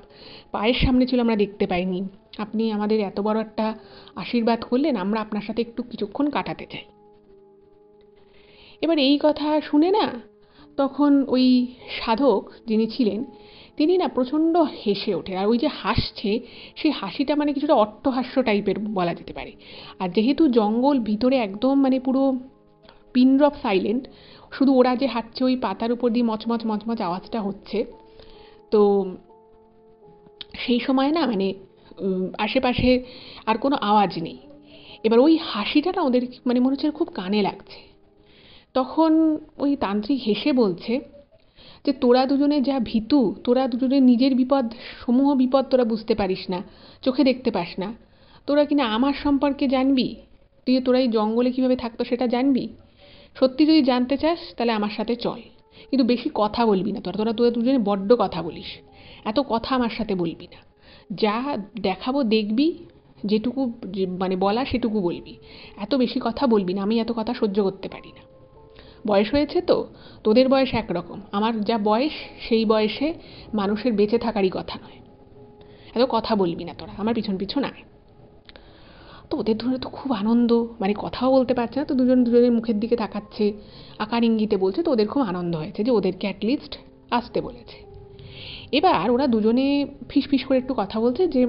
পায়ের সামনে ছিল, আমরা দেখতে পাইনি, আপনি আমাদের এত বড় একটা আশীর্বাদ করলেন, আমরা আপনার সাথে একটু কিছুক্ষণ কাটাতে চাই। এবার এই কথা শুনে না, তখন ওই সাধক যিনি ছিলেন তিনি না প্রচণ্ড হেসে ওঠে। আর ওই যে হাসছে, সেই হাসিটা মানে কিছুটা অট্টহাস্য টাইপের বলা যেতে পারে। আর যেহেতু জঙ্গল ভিতরে একদম মানে পুরো পিন ড্রপ সাইলেন্ট, শুধু ওরা যে হাঁটছে ওই পাতার উপর দিয়ে মচমচ মচমচ আওয়াজটা হচ্ছে, তো সেই সময় না মানে আশেপাশে আর কোনো আওয়াজ নেই। এবার ওই হাসিটা না ওদের মানে মনে হচ্ছে খুব কানে লাগছে। তখন ওই তান্ত্রিক হেসে বলছে যে তোরা দুজনে যা ভীতু, তোরা দুজনে নিজের বিপদ, সমূহ বিপদ তোরা বুঝতে পারিস না, চোখে দেখতে পাস না, তোরা কিনা আমার সম্পর্কে জানবি, তুই তোরা এই জঙ্গলে কীভাবে থাকতো সেটা জানবি? সত্যি যদি জানতে চাস তাহলে আমার সাথে চল, কিন্তু বেশি কথা বলবি না, তোরা তোরা তোরা দুজনে বড্ড কথা বলিস, এত কথা আমার সাথে বলবি না, যা দেখাবো দেখবি, যেটুকু মানে বলা সেটুকু বলবি, এত বেশি কথা বলবি না, আমি এত কথা সহ্য করতে পারি না। বয়স হয়েছে তো, তোদের বয়স একরকম, আমার যা বয়স সেই বয়সে মানুষের বেঁচে থাকারই কথা নয়, এত কথা বলবি না তোরা, আমার পিছন পিছন আয়। তো ওদের ধরে তো খুব আনন্দ, মানে কথাও বলতে পারছে না, তো দুজন দুজনের মুখের দিকে তাকাচ্ছে, আকার ইঙ্গিতে বলছে, তো ওদের খুব আনন্দ হয়েছে যে ওদেরকে অ্যাটলিস্ট আসতে বলেছে। এবার ওরা দুজনে ফিসফিস করে একটু কথা বলছে যে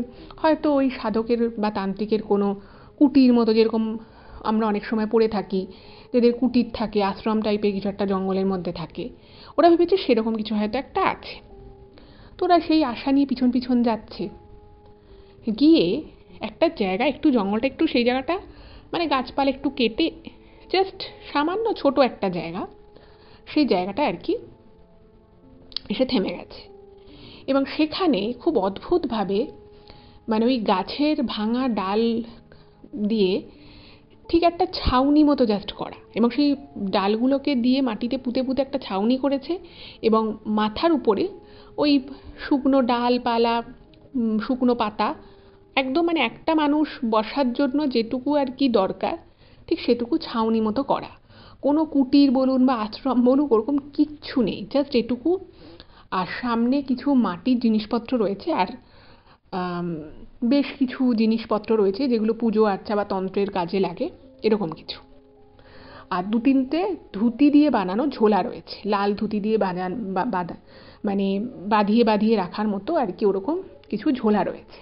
হয়তো ওই সাধকের বা তান্ত্রিকের কোনো কুটির মতো, যেরকম আমরা অনেক সময় পড়ে থাকি, যাদের কুটির থাকে, আশ্রম টাইপের কিছু একটা জঙ্গলের মধ্যে থাকে, ওরা ভেবেছে সেরকম কিছু হয়তো একটা আছে। তো ওরা সেই আশা নিয়ে পিছন পিছন যাচ্ছে। গিয়ে একটা জায়গা, একটু জঙ্গলটা একটু সেই জায়গাটা মানে গাছপালা একটু কেটে জাস্ট সামান্য ছোট একটা জায়গা, সেই জায়গাটা আর কি এসে থেমে গেছে। এবং সেখানে খুব অদ্ভুতভাবে মানে ওই গাছের ভাঙা ডাল দিয়ে ঠিক একটা ছাউনি মতো জাস্ট করা, এবং সেই ডালগুলোকে দিয়ে মাটিতে পুঁতে পুঁতে একটা ছাউনি করেছে, এবং মাথার উপরে ওই শুকনো ডালপালা, শুকনো পাতা, একদম মানে একটা মানুষ বসার জন্য যেটুকু আর কি দরকার ঠিক সেটুকু ছাউনি মতো করা। কোনো কুটির বলুন বা আশ্রম বলুন ওরকম কিচ্ছু নেই, জাস্ট এটুকু। আর সামনে কিছু মাটির জিনিসপত্র রয়েছে, আর বেশ কিছু জিনিসপত্র রয়েছে যেগুলো পুজো আর্চা বা তন্ত্রের কাজে লাগে, এরকম কিছু। আর দু তিনটে ধুতি দিয়ে বানানো ঝোলা রয়েছে, লাল ধুতি দিয়ে বাঁধা মানে বাঁধিয়ে বাঁধিয়ে রাখার মতো আর কি, ওরকম কিছু ঝোলা রয়েছে।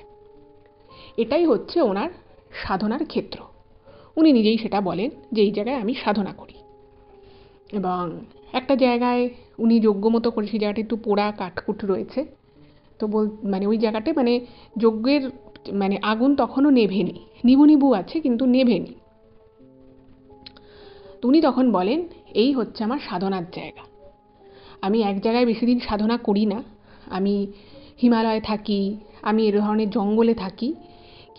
এটাই হচ্ছে ওনার সাধনার ক্ষেত্র। উনি নিজেই সেটা বলেন যে এই জায়গায় আমি সাধনা করি। এবং একটা জায়গায় উনি যজ্ঞ মতো করে, সেই জায়গাটা একটু পোড়া কাঠকুট রয়েছে, তো মানে ওই জায়গাটায় মানে যজ্ঞের মানে আগুন তখনও নেভেনি, নিবু নিবু আছে কিন্তু নেভেনি। তো উনি তখন বলেন এই হচ্ছে আমার সাধনার জায়গা, আমি এক জায়গায় বেশি দিন সাধনা করি না, আমি হিমালয়ে থাকি, আমি এ ধরনের জঙ্গলে থাকি,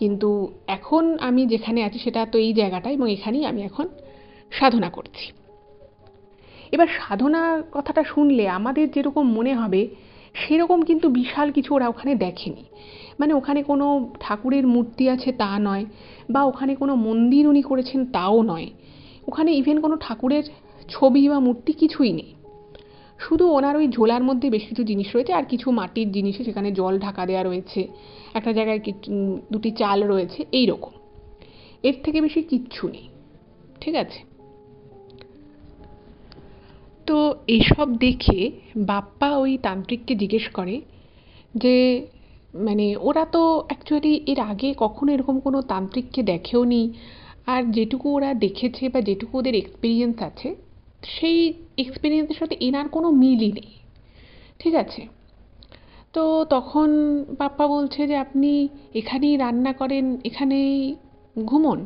কিন্তু এখন আমি যেখানে আছি সেটা তো এই জায়গাটা, এবং এখানেই আমি এখন সাধনা করছি। এবার সাধনার কথাটা শুনলে আমাদের যেরকম মনে হবে সেরকম কিন্তু বিশাল কিছু ওরা ওখানে দেখেনি। মানে ওখানে কোনো ঠাকুরের মূর্তি আছে তা নয়, বা ওখানে কোনো মন্দির উনি করেছেন তাও নয়, ওখানে ইভেন কোনো ঠাকুরের ছবি বা মূর্তি কিছুই নেই। শুধু ওনার ওই ঝোলার মধ্যে বেশ কিছু জিনিস রয়েছে, আর কিছু মাটির জিনিসে সেখানে জল ঢাকা দেওয়া রয়েছে, একটা জায়গায় দুটি চাল রয়েছে, এই রকম। এর থেকে বেশি কিচ্ছু নেই, ঠিক আছে? তো এইসব দেখে বাপ্পা ওই তান্ত্রিককে জিজ্ঞেস করে যে মানে ওরা তো অ্যাকচুয়ালি এর আগে কখনো এরকম কোনো তান্ত্রিককে দেখেও নি, আর যেটুকু ওরা দেখেছে বা যেটুকু ওদের এক্সপিরিয়েন্স আছে সেই এক্সপিরিয়েন্সের সাথে এনার কোনো মিলই নেই, ঠিক আছে? তো তখন বাপ্পা বলছে যে আপনি এখানেই রান্না করেন, এখানেই ঘুমোন,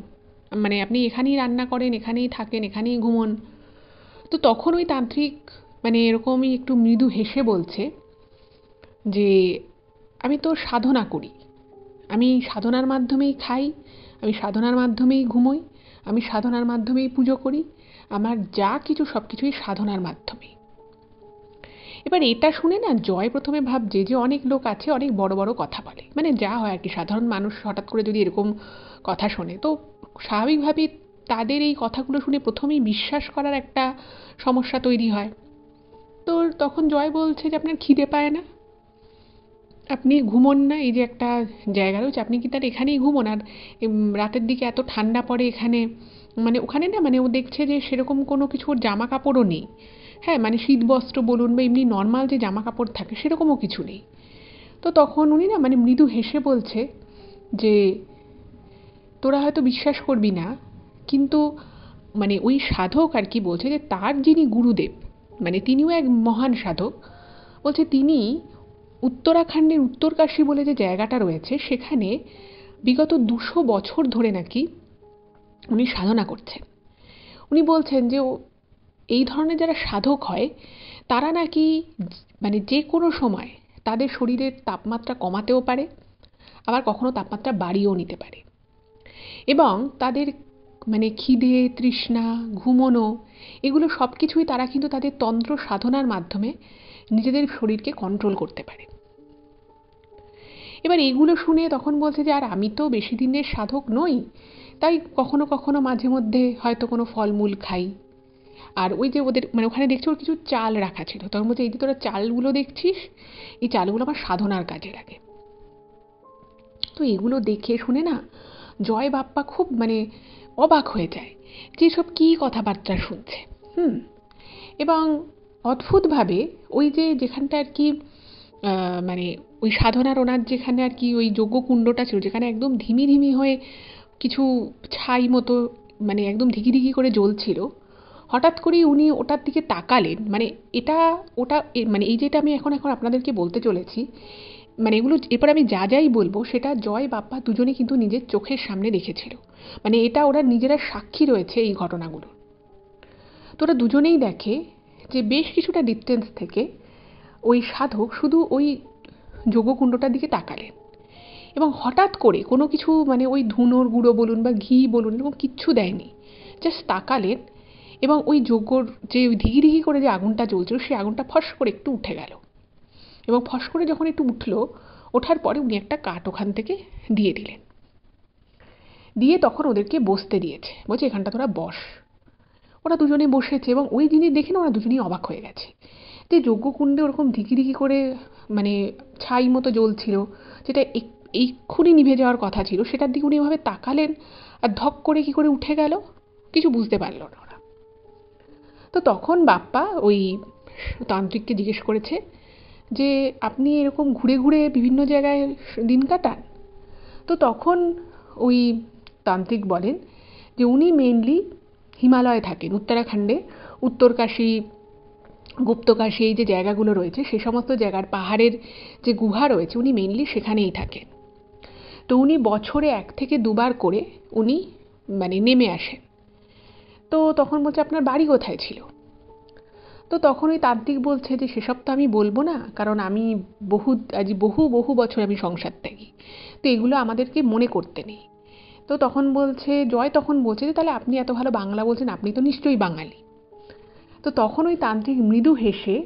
মানে আপনি এখানেই রান্না করেন, এখানেই থাকেন, এখানেই ঘুমোন। তো তখন ওই তান্ত্রিক মানে এরকমই একটু মৃদু হেসে বলছে যে আমি তো সাধনা করি, আমি সাধনার মাধ্যমেই খাই, আমি সাধনার মাধ্যমেই ঘুমোই, আমি সাধনার মাধ্যমেই পুজো করি, আমার যা কিছু সব কিছুই সাধনার মাধ্যমেই। এবার এটা শুনে না জয় প্রথমে ভাবছে যে অনেক লোক আছে অনেক বড় বড় কথা বলে, মানে যা হয় আর কি, সাধারণ মানুষ হঠাৎ করে যদি এরকম কথা শোনে তো স্বাভাবিকভাবেই তাদের এই কথাগুলো শুনে প্রথমেই বিশ্বাস করার একটা সমস্যা তৈরি হয়। তো তখন জয় বলছে যে আপনার খিদে পায় না, আপনি ঘুমোন না, এই যে একটা জায়গা রয়েছে আপনি কি তার এখানেই ঘুমোন, আর রাতের দিকে এত ঠান্ডা পড়ে এখানে, মানে ওখানে না মানে ও দেখছে যে সেরকম কোনো কিছু ওর জামা কাপড়ও নেই, হ্যাঁ মানে শীতবস্ত্র বলুন বা এমনি নর্মাল যে জামা কাপড় থাকে সেরকমও কিছু নেই। তো তখন উনি না মানে মৃদু হেসে বলছে যে তোরা হয়তো বিশ্বাস করবি না, কিন্তু মানে ওই সাধক আর কি বলছে যে তার যিনি গুরুদেব, মানে তিনিও এক মহান সাধক, বলছে তিনি উত্তরাখণ্ডের উত্তরকাশী বলে যে জায়গাটা রয়েছে সেখানে বিগত 200 বছর ধরে নাকি উনি সাধনা করছেন। উনি বলছেন যে এই ধরনের যারা সাধক হয় তারা নাকি মানে যে কোনো সময় তাদের শরীরের তাপমাত্রা কমাতেও পারে, আবার কখনো তাপমাত্রা বাড়িয়েও নিতে পারে, এবং তাদের মানে খিদে তৃষ্ণা ঘুমোনো এগুলো সব কিছুই তারা কিন্তু তাদের তন্ত্র সাধনার মাধ্যমে নিজেদের শরীরকে কন্ট্রোল করতে পারে। এবার এগুলো শুনে তখন বলছে যে আর আমি তো বেশি দিনের সাধক নই, তাই কখনো কখনো মাঝে মধ্যে হয়তো কোনো ফলমূল খাই, আর ওই যে ওদের মানে ওখানে দেখছি ওর কিছু চাল রাখা ছিল, তখন বলছে এই যে তোরা চালগুলো দেখছিস এই চালগুলো আমার সাধনার কাজে লাগে। তো এগুলো দেখে শুনে না জয় বাপ্পা খুব মানে অবাক হয়ে যায় যে সব কী কথাবার্তা শুনছে। এবং অদ্ভুতভাবে ওই যে যেখানটা আর কি মানে ওই সাধনার ওনার যেখানে আর কি ওই যজ্ঞকুণ্ডটা ছিল যেখানে একদম ধিমি ধিমি হয়ে কিছু ছাই মতো মানে একদম ধিকি ধিকি করে জ্বলছিল, হঠাৎ করেই উনি ওটার দিকে তাকালেন, মানে এটা ওটা মানে এই যেটা আমি এখন এখন আপনাদেরকে বলতে চলেছি, মানে এগুলো এরপর আমি যা যাই বলবো সেটা জয় বাপ্পা দুজনে কিন্তু নিজের চোখের সামনে দেখেছিল, মানে এটা ওরা নিজেরা সাক্ষী রয়েছে এই ঘটনাগুলো। তো ওরা দুজনেই দেখে যে বেশ কিছুটা ডিস্টেন্স থেকে ওই সাধক শুধু ওই যজ্ঞকুণ্ডটার দিকে তাকালেন, এবং হঠাৎ করে কোনো কিছু মানে ওই ধুনোর গুঁড়ো বলুন বা ঘি বলুন এরকম কিচ্ছু দেয়নি, জাস্ট তাকালেন এবং ওই যজ্ঞর যে ধিকি ধিকি করে যে আগুনটা জ্বলছিল সেই আগুনটা ফস করে একটু উঠে গেল, এবং ফস করে যখন একটু উঠলো ওঠার পরে উনি একটা কাঠ ওখান থেকে দিয়ে দিলেন, দিয়ে তখন ওদেরকে বসতে দিয়েছে, বলছে এখানটা তোরা বস। ওরা দুজনে বসেছে এবং ওই জিনিস দেখে না ওরা দুজনেই অবাক হয়ে গেছে যে যজ্ঞকুণ্ডে ওরকম ধিকি ধিকি করে মানে ছাই মতো জ্বলছিল যেটা এক্ষুনি নিভে যাওয়ার কথা ছিল, সেটার দিকে উনি এভাবে তাকালেন আর ধক করে কি করে উঠে গেল কিছু বুঝতে পারল না ওরা। তো তখন বাপ্পা ওই তান্ত্রিককে জিজ্ঞেস করেছে যে আপনি এরকম ঘুরে ঘুরে বিভিন্ন জায়গায় দিন কাটান? তো তখন ওই তান্ত্রিক বলেন যে উনি মেনলি হিমালয়ে থাকেন, উত্তরাখণ্ডে উত্তরকাশী গুপ্তকাশী এই যে জায়গাগুলো রয়েছে সে সমস্ত জায়গার পাহাড়ের যে গুহা রয়েছে উনি মেনলি সেখানেই থাকেন। তো উনি বছরে 1 থেকে 2 বার করে উনি মানে নেমে আসেন। তো তখন বলছে আপনার বাড়ি কোথায় ছিল? তো তখন ওই তান্ত্রিক বলছে যে সেসব তো আমি বলবো না, কারণ আমি আজ বহু বহু বছর আমি সংসার ত্যাগী, তো এগুলো আমাদেরকে মনে করতে নেই। তো তখন বলছে জয় তখন বলছে যে তাহলে আপনি এত ভালো বাংলা বলছেন আপনি তো নিশ্চয়ই বাঙালি। তো তখন ওই তান্ত্রিক মৃদু হেসে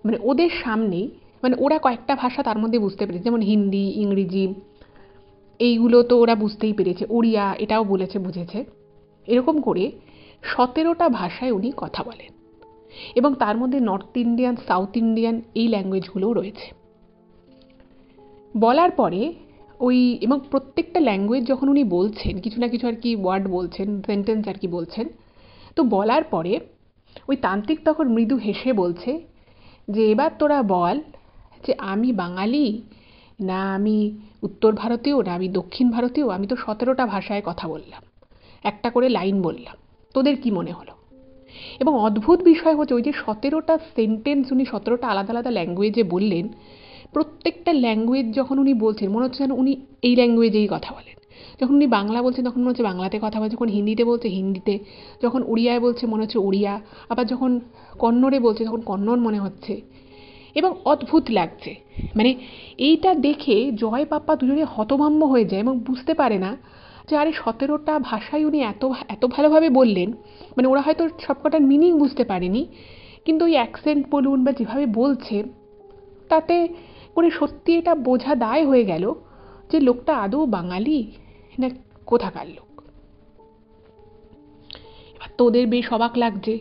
মানে ওদের সামনেই, মানে ওরা কয়েকটা ভাষা তার মধ্যে বুঝতে পেরেছে, যেমন হিন্দি ইংরেজি এইগুলো তো ওরা বুঝতেই পেরেছে, ওড়িয়া এটাও বলেছে বুঝেছে, এরকম করে 17টা ভাষায় উনি কথা বলেন। এবং তার মধ্যে নর্থ ইন্ডিয়ান, সাউথ ইন্ডিয়ান এই ল্যাঙ্গুয়েজগুলোও রয়েছে। বলার পরে এবং প্রত্যেকটা ল্যাঙ্গুয়েজ যখন উনি বলছেন, কিছু না কিছু আর কি ওয়ার্ড বলছেন, সেন্টেন্স আর কি বলছেন, তো বলার পরে ওই তান্ত্রিক তখন মৃদু হেসে বলছে যে এবার তোরা বল যে আমি বাঙালি, না আমি উত্তর ভারতীয়, না আমি দক্ষিণ ভারতীয়, আমি তো 17টা ভাষায় কথা বললাম, একটা করে লাইন বললাম, তোদের কি মনে হলো? এবং অদ্ভুত বিষয় হচ্ছে ওই যে 17টা সেন্টেন্স উনি 17টা আলাদা আলাদা ল্যাঙ্গুয়েজে বললেন, প্রত্যেকটা ল্যাঙ্গুয়েজ যখন উনি বলছেন মনে হচ্ছে যেন উনি এই ল্যাঙ্গুয়েজেই কথা বলেন। যখন উনি বাংলা বলছেন তখন মনে হচ্ছে বাংলাতে কথা বলছে, যখন হিন্দিতে বলছে হিন্দিতে, যখন উড়িয়ায় বলছে মনে হচ্ছে উড়িয়া, আবার যখন কন্নড়ে বলছে তখন কন্নড় মনে হচ্ছে, এবং অদ্ভুত লাগছে। মানে এইটা দেখে জয় পাপ্পা দুজনে হতভম্ব হয়ে যায় এবং বুঝতে পারে না যে আরে 17টা ভাষায় উনি এত এত ভালোভাবে বললেন, মানে ওরা হয়তো সবকটার মিনিং বুঝতে পারেনি, কিন্তু ওই অ্যাকসেন্ট বলুন বা যেভাবে বলছে তাতে করে সত্যি এটা বোঝা দায় হয়ে গেল যে লোকটা আদৌ বাঙালি না কোথাকার লোক। এবার তো ওদের বেশ অবাক লাগছে,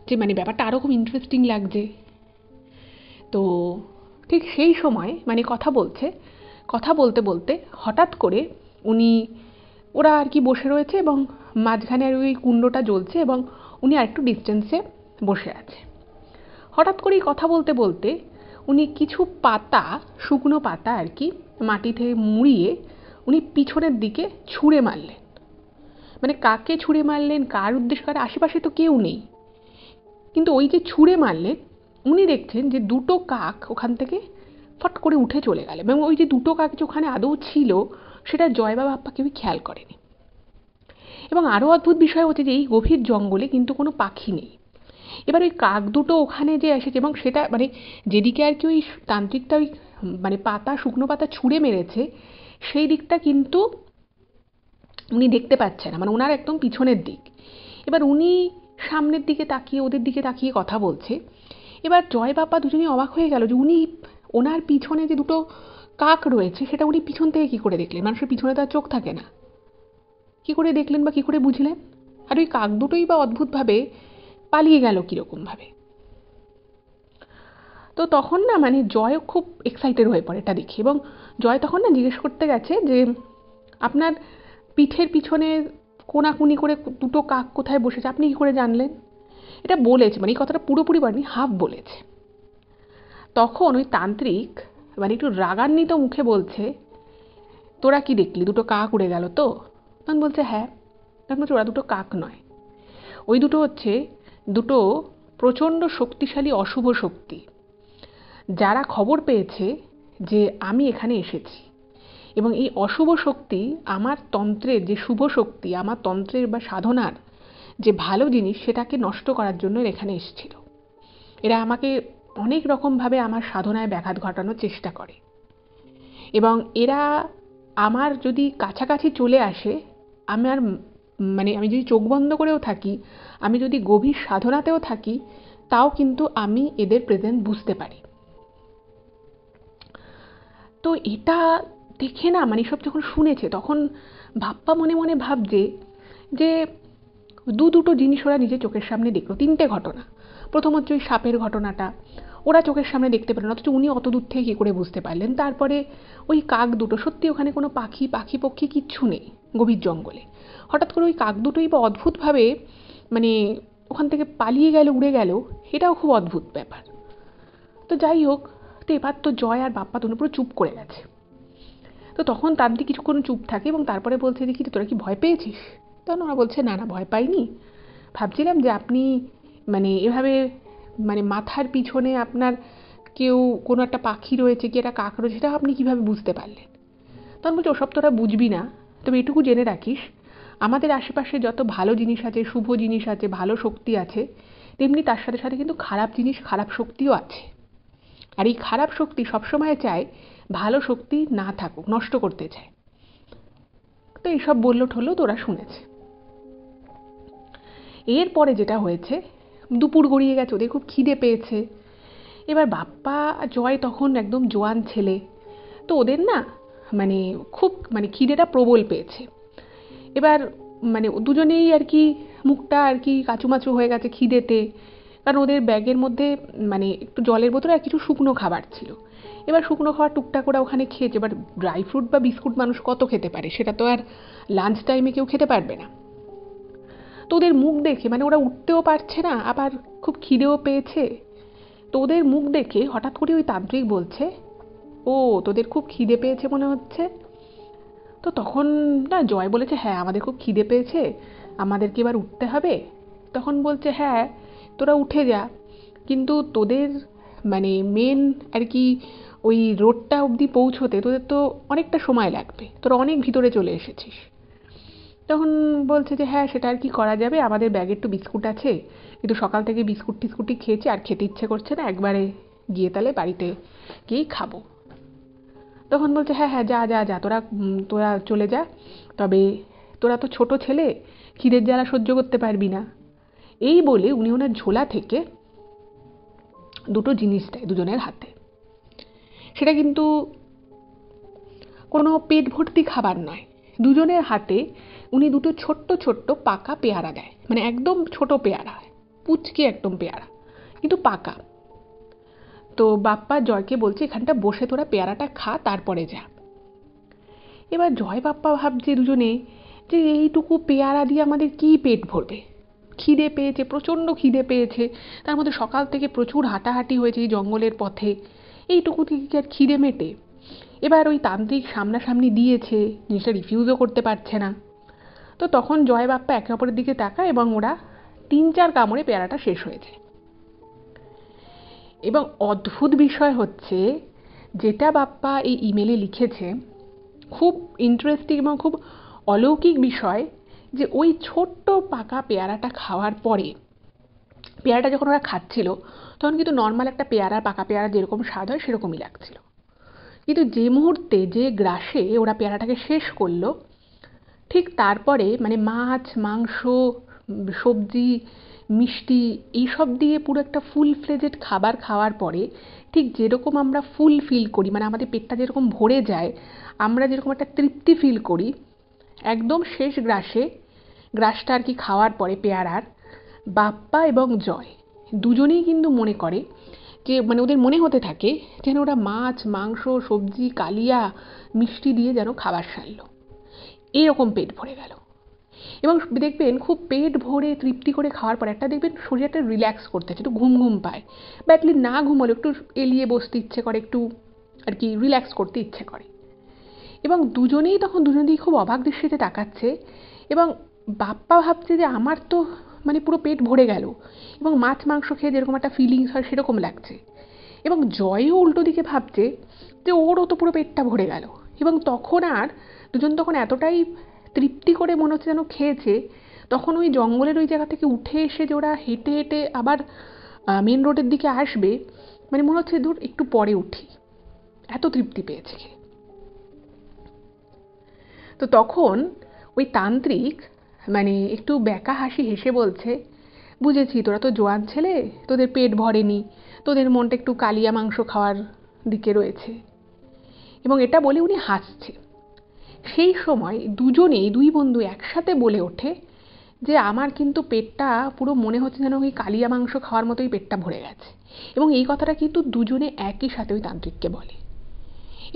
যে মানে ব্যাপারটা আরও খুব ইন্টারেস্টিং লাগছে। তো ঠিক সেই সময় মানে কথা বলতে বলতে হঠাৎ করে ওরা আর কি বসে রয়েছে এবং মাঝখানে আর ওই কুণ্ডটা জ্বলছে এবং উনি আর একটু ডিস্টেন্সে বসে আছে। হঠাৎ করেই কথা বলতে বলতে উনি কিছু পাতা, শুকনো পাতা আর কি মাটি থেকে মুড়িয়ে উনি পিছনের দিকে ছুঁড়ে মারলেন। মানে কাকে ছুঁড়ে মারলেন, কার উদ্দেশ্য করে, আশেপাশে তো কেউ নেই, কিন্তু ওই যে ছুঁড়ে মারলেন উনি দেখছেন যে দুটো কাক ওখান থেকে ফট করে উঠে চলে গেল, এবং ওই যে দুটো কাক যে ওখানে আদৌ ছিল সেটা জয় বাপ্পা কেউই খেয়াল করেনি। এবং আরও অদ্ভুত বিষয় হচ্ছে যে এই গভীর জঙ্গলে কিন্তু কোনো পাখি নেই। এবার ওই কাক দুটো ওখানে যে এসেছে এবং সেটা মানে যেদিকে আর কি ওই তান্ত্রিকটা ওই মানে শুকনো পাতা ছুঁড়ে মেরেছে সেই দিকটা কিন্তু উনি দেখতে পাচ্ছেন না, মানে ওনার একদম পিছনের দিক। এবার উনি সামনের দিকে তাকিয়ে ওদের দিকে তাকিয়ে কথা বলছে। এবার জয় বাপ্পা দুজনেই অবাক হয়ে গেল যে ওনার পিছনে যে দুটো কাক রয়েছে সেটা উনি পিছন থেকে কি করে দেখলেন, মানুষের পিছনে তার চোখ থাকে না, কি করে দেখলেন বা কি করে বুঝলেন? আর ওই কাক দুটোই বা অদ্ভুতভাবে পালিয়ে গেল কীরকমভাবে। তো তখন না মানে জয় খুব এক্সাইটেড হয়ে পড়ে এটা দেখে, এবং জয় তখন না জিজ্ঞেস করতে গেছে যে আপনার পিঠের পিছনে কোনাকুনি করে দুটো কাক কোথায় বসেছে আপনি কি করে জানলেন? এটা বলেছে, মানে এই কথাটা পুরোপুরি বলেনি, হাফ বলেছে। তখন ওই তান্ত্রিক মানে একটু রাগান্বিত মুখে বলছে, তোরা কি দেখলি, দুটো কাক উড়ে গেল তো? তখন বলছে হ্যাঁ। তখন বলছে ওরা দুটো কাক নয়, ওই দুটো হচ্ছে দুটো প্রচণ্ড শক্তিশালী অশুভ শক্তি, যারা খবর পেয়েছে যে আমি এখানে এসেছি, এবং এই অশুভ শক্তি আমার তন্ত্রের যে শুভ শক্তি, আমার তন্ত্রের বা সাধনার যে ভালো জিনিস সেটাকে নষ্ট করার জন্য এখানে এসেছিল। এরা আমাকে অনেক রকমভাবে আমার সাধনায় ব্যাঘাত ঘটানোর চেষ্টা করে, এবং এরা আমার যদি কাছাকাছি চলে আসে, আমি যদি চোখ বন্ধ করেও থাকি, আমি যদি গভীর সাধনাতেও থাকি, তাও কিন্তু আমি এদের প্রেজেন্স বুঝতে পারি। তো এটা দেখে না মানে সব যখন শুনেছে তখন বাপ্পা মনে মনে ভাবছে যে দুটো জিনিস ওরা নিজের চোখের সামনে দেখলো, 3টে ঘটনা। প্রথম হচ্ছে ওই সাপের ঘটনাটা ওরা চোখের সামনে দেখতে পেলেন, অথচ উনি অত দূর থেকে কী করে বুঝতে পারলেন? তারপরে ওই কাক দুটো, সত্যি ওখানে কোনো পাখি পক্ষী কিচ্ছু নেই গভীর জঙ্গলে, হঠাৎ করে ওই কাক দুটোই বা অদ্ভুতভাবে মানে ওখান থেকে পালিয়ে গেল, উড়ে গেল, এটাও খুব অদ্ভুত ব্যাপার। তো যাই হোক, তো এবার তো জয় আর বাপ্পা দুটো পুরো চুপ করে গেছে। তো তখন তান্ত্রিক কিছুক্ষণ চুপ থাকে এবং তারপরে বলছে, দেখি তোরা কি ভয় পেয়েছিস? তখন ওরা বলছে না ভয় পাইনি, ভাবছিলাম যে আপনি মানে এভাবে মানে মাথার পিছনে আপনার কেউ কোনো একটা পাখি রয়েছে কি একটা কাক রয়েছে, সেটা আপনি কীভাবে বুঝতে পারলেন? তখন বলছে ওসব তোরা বুঝবি না, তবে এটুকু জেনে রাখিস আমাদের আশেপাশে যত ভালো জিনিস আছে, শুভ জিনিস আছে, ভালো শক্তি আছে, তেমনি তার সাথে সাথে কিন্তু খারাপ জিনিস, খারাপ শক্তিও আছে। আর এই খারাপ শক্তি সবসময় চায় ভালো শক্তি না থাকুক, নষ্ট করতে চায়। তো এইসব বললো ঠললো, তো ওরা শুনেছে। এরপরে যেটা হয়েছে, দুপুর গড়িয়ে গেছে, ওদের খুব খিদে পেয়েছে। এবার বাপ্পা জয় তখন একদম জোয়ান ছেলে, তো ওদের না মানে খুব মানে খিদেটা প্রবল পেয়েছে। এবার মানে দুজনেই আর কি মুখটা আর কি কাচুমাচু হয়ে গেছে খিদেতে, কারণ ওদের ব্যাগের মধ্যে মানে একটু জলের বোতল আর কিছু শুকনো খাবার ছিল। এবার শুকনো খাবার টুকটাক ওরা ওখানে খেয়েছে, এবার ড্রাই ফ্রুট বা বিস্কুট মানুষ কত খেতে পারে, সেটা তো আর লাঞ্চ টাইমে কেউ খেতে পারবে না। তো ওদের মুখ দেখে মানে ওরা উঠতেও পারছে না, আবার খুব খিদেও পেয়েছে। তো ওদের মুখ দেখে হঠাৎ করে ওই তান্ত্রিক বলছে, ও তোদের খুব খিদে পেয়েছে মনে হচ্ছে। তো তখন না জয় বলেছে, হ্যাঁ আমাদের খুব খিদে পেয়েছে, আমাদেরকে এবার উঠতে হবে। তখন বলছে, হ্যাঁ তোরা উঠে যা, কিন্তু তোদের মানে মেন আর কি ওই রোডটা অবধি পৌঁছোতে তোদের তো অনেকটা সময় লাগবে, তোরা অনেক ভিতরে চলে এসেছিস। তখন বলছে যে হ্যাঁ সেটা আর কি করা যাবে, আমাদের ব্যাগে একটু বিস্কুট আছে, কিন্তু সকাল থেকে বিস্কুট টিস্কুটই খেয়েছি, আর খেতে ইচ্ছে করছে না, একবারে গিয়ে তাহলে বাড়িতে গিয়েই খাবো। তখন বলছে, হ্যাঁ হ্যাঁ যা যা যা, তোরা তোরা চলে যা, তবে তোরা তো ছোট ছেলে, খিদের জ্বালা সহ্য করতে পারবি না। এই বলে উনি ওনার ঝোলা থেকে দুটো জিনিস দেয় দুজনের হাতে। সেটা কিন্তু কোনো পেট ভর্তি খাবার নয়, দুজনের হাতে উনি দুটো ছোট্ট ছোট্ট পাকা পেয়ারা দেয়, মানে একদম ছোট পেয়ারা, পুচকে একদম পেয়ারা, কিন্তু পাকা। তো বাপ্পা জয়কে বলছে, এখানটা বসে তোরা পেয়ারাটা খা, তারপরে যা। এবার জয় বাপ্পা ভাবছে দুজনে যে এইটুকু পেয়ারা দিয়ে আমাদের কি পেট ভরবে, খিদে পেয়েছে, প্রচণ্ড খিদে পেয়েছে, তার মধ্যে সকাল থেকে প্রচুর হাঁটাহাঁটি হয়েছে এই জঙ্গলের পথে, এইটুকু থেকে কি আর খিদে মেটে? এবার ওই তান্ত্রিক সামনাসামনি দিয়েছে, জিনিসটা রিফিউজও করতে পারছে না। তো তখন জয় বাপ্পা একে অপরের দিকে তাকায় এবং ওরা 3-4 কামড়ে পেয়ারাটা শেষ হয়েছে। এবং অদ্ভুত বিষয় হচ্ছে, যেটা বাপ্পা এই ইমেলে লিখেছে, খুব ইন্টারেস্টিং এবং খুব অলৌকিক বিষয়, যে ওই ছোট্ট পাকা পেয়ারাটা খাওয়ার পরে, পেয়ারাটা যখন ওরা খাচ্ছিল তখন কিন্তু নর্মাল একটা পেয়ারা, পাকা পেয়ারা যেরকম স্বাদ হয় সেরকমই লাগছিল, কিন্তু যে মুহূর্তে যে গ্রাসে ওরা পেয়ারাটাকে শেষ করলো, ঠিক তারপরে মানে মাছ মাংস সবজি মিষ্টি এইসব দিয়ে পুরো একটা ফুল ফ্লেজেড খাবার খাওয়ার পরে ঠিক যেরকম আমরা ফুল ফিল করি, মানে আমাদের পেটটা যেরকম ভরে যায়, আমরা যেরকম একটা তৃপ্তি ফিল করি, একদম শেষ গ্রাসটা আর কি খাওয়ার পরে পেয়ারার, বাপ্পা এবং জয় দুজনেই কিন্তু মনে করে যে মানে ওদের মনে হতে থাকে যেন ওরা মাছ মাংস সবজি কালিয়া মিষ্টি দিয়ে যেন খাবার সারলো, এরকম পেট ভরে গেল। এবং দেখবেন খুব পেট ভরে তৃপ্তি করে খাওয়ার পর একটা দেখবেন শরীরটা রিল্যাক্স করতে চায়, একটু ঘুম ঘুম পায়, বা অ্যাটলিস্ট না ঘুমোলে একটু এলিয়ে বসতে ইচ্ছে করে, একটু আর কি রিল্যাক্স করতে ইচ্ছে করে। এবং দুজনেই তখন দুজনের দিকে খুব অবাক দৃষ্টিতে তাকাচ্ছে, এবং বাপ্পা ভাবছে যে আমার তো মানে পুরো পেট ভরে গেল, এবং মাছ মাংস খেয়ে যেরকম একটা ফিলিংস হয় সেরকম লাগছে। এবং জয়ও উল্টো দিকে ভাবছে যে ওরও তো পুরো পেটটা ভরে গেল। এবং তখন আর দুজন তখন এতটাই তৃপ্তি করে মনে হচ্ছে যেন খেয়েছে, তখন ওই জঙ্গলের ওই জায়গা থেকে উঠে এসে যে ওরা হেঁটে হেঁটে আবার মেন রোডের দিকে আসবে, মানে মনে হচ্ছে ধর একটু পরে উঠি, এত তৃপ্তি পেয়েছে খেয়ে। তো তখন ওই তান্ত্রিক মানে একটু ব্যাকা হাসি হেসে বলছে, বুঝেছি তোরা তো জোয়ান ছেলে, তোদের পেট ভরেনি, তোদের মনটা একটু কালিয়া মাংস খাওয়ার দিকে রয়েছে। এবং এটা বলে উনি হাসছে। সেই সময় দুজনেই দুই বন্ধু একসাথে বলে ওঠে যে আমার কিন্তু পেটটা পুরো মনে হচ্ছে যেন ওই কালিয়া মাংস খাওয়ার মতোই পেটটা ভরে গেছে। এবং এই কথাটা কিন্তু দুজনে একই সাথে ওই তান্ত্রিককে বলে,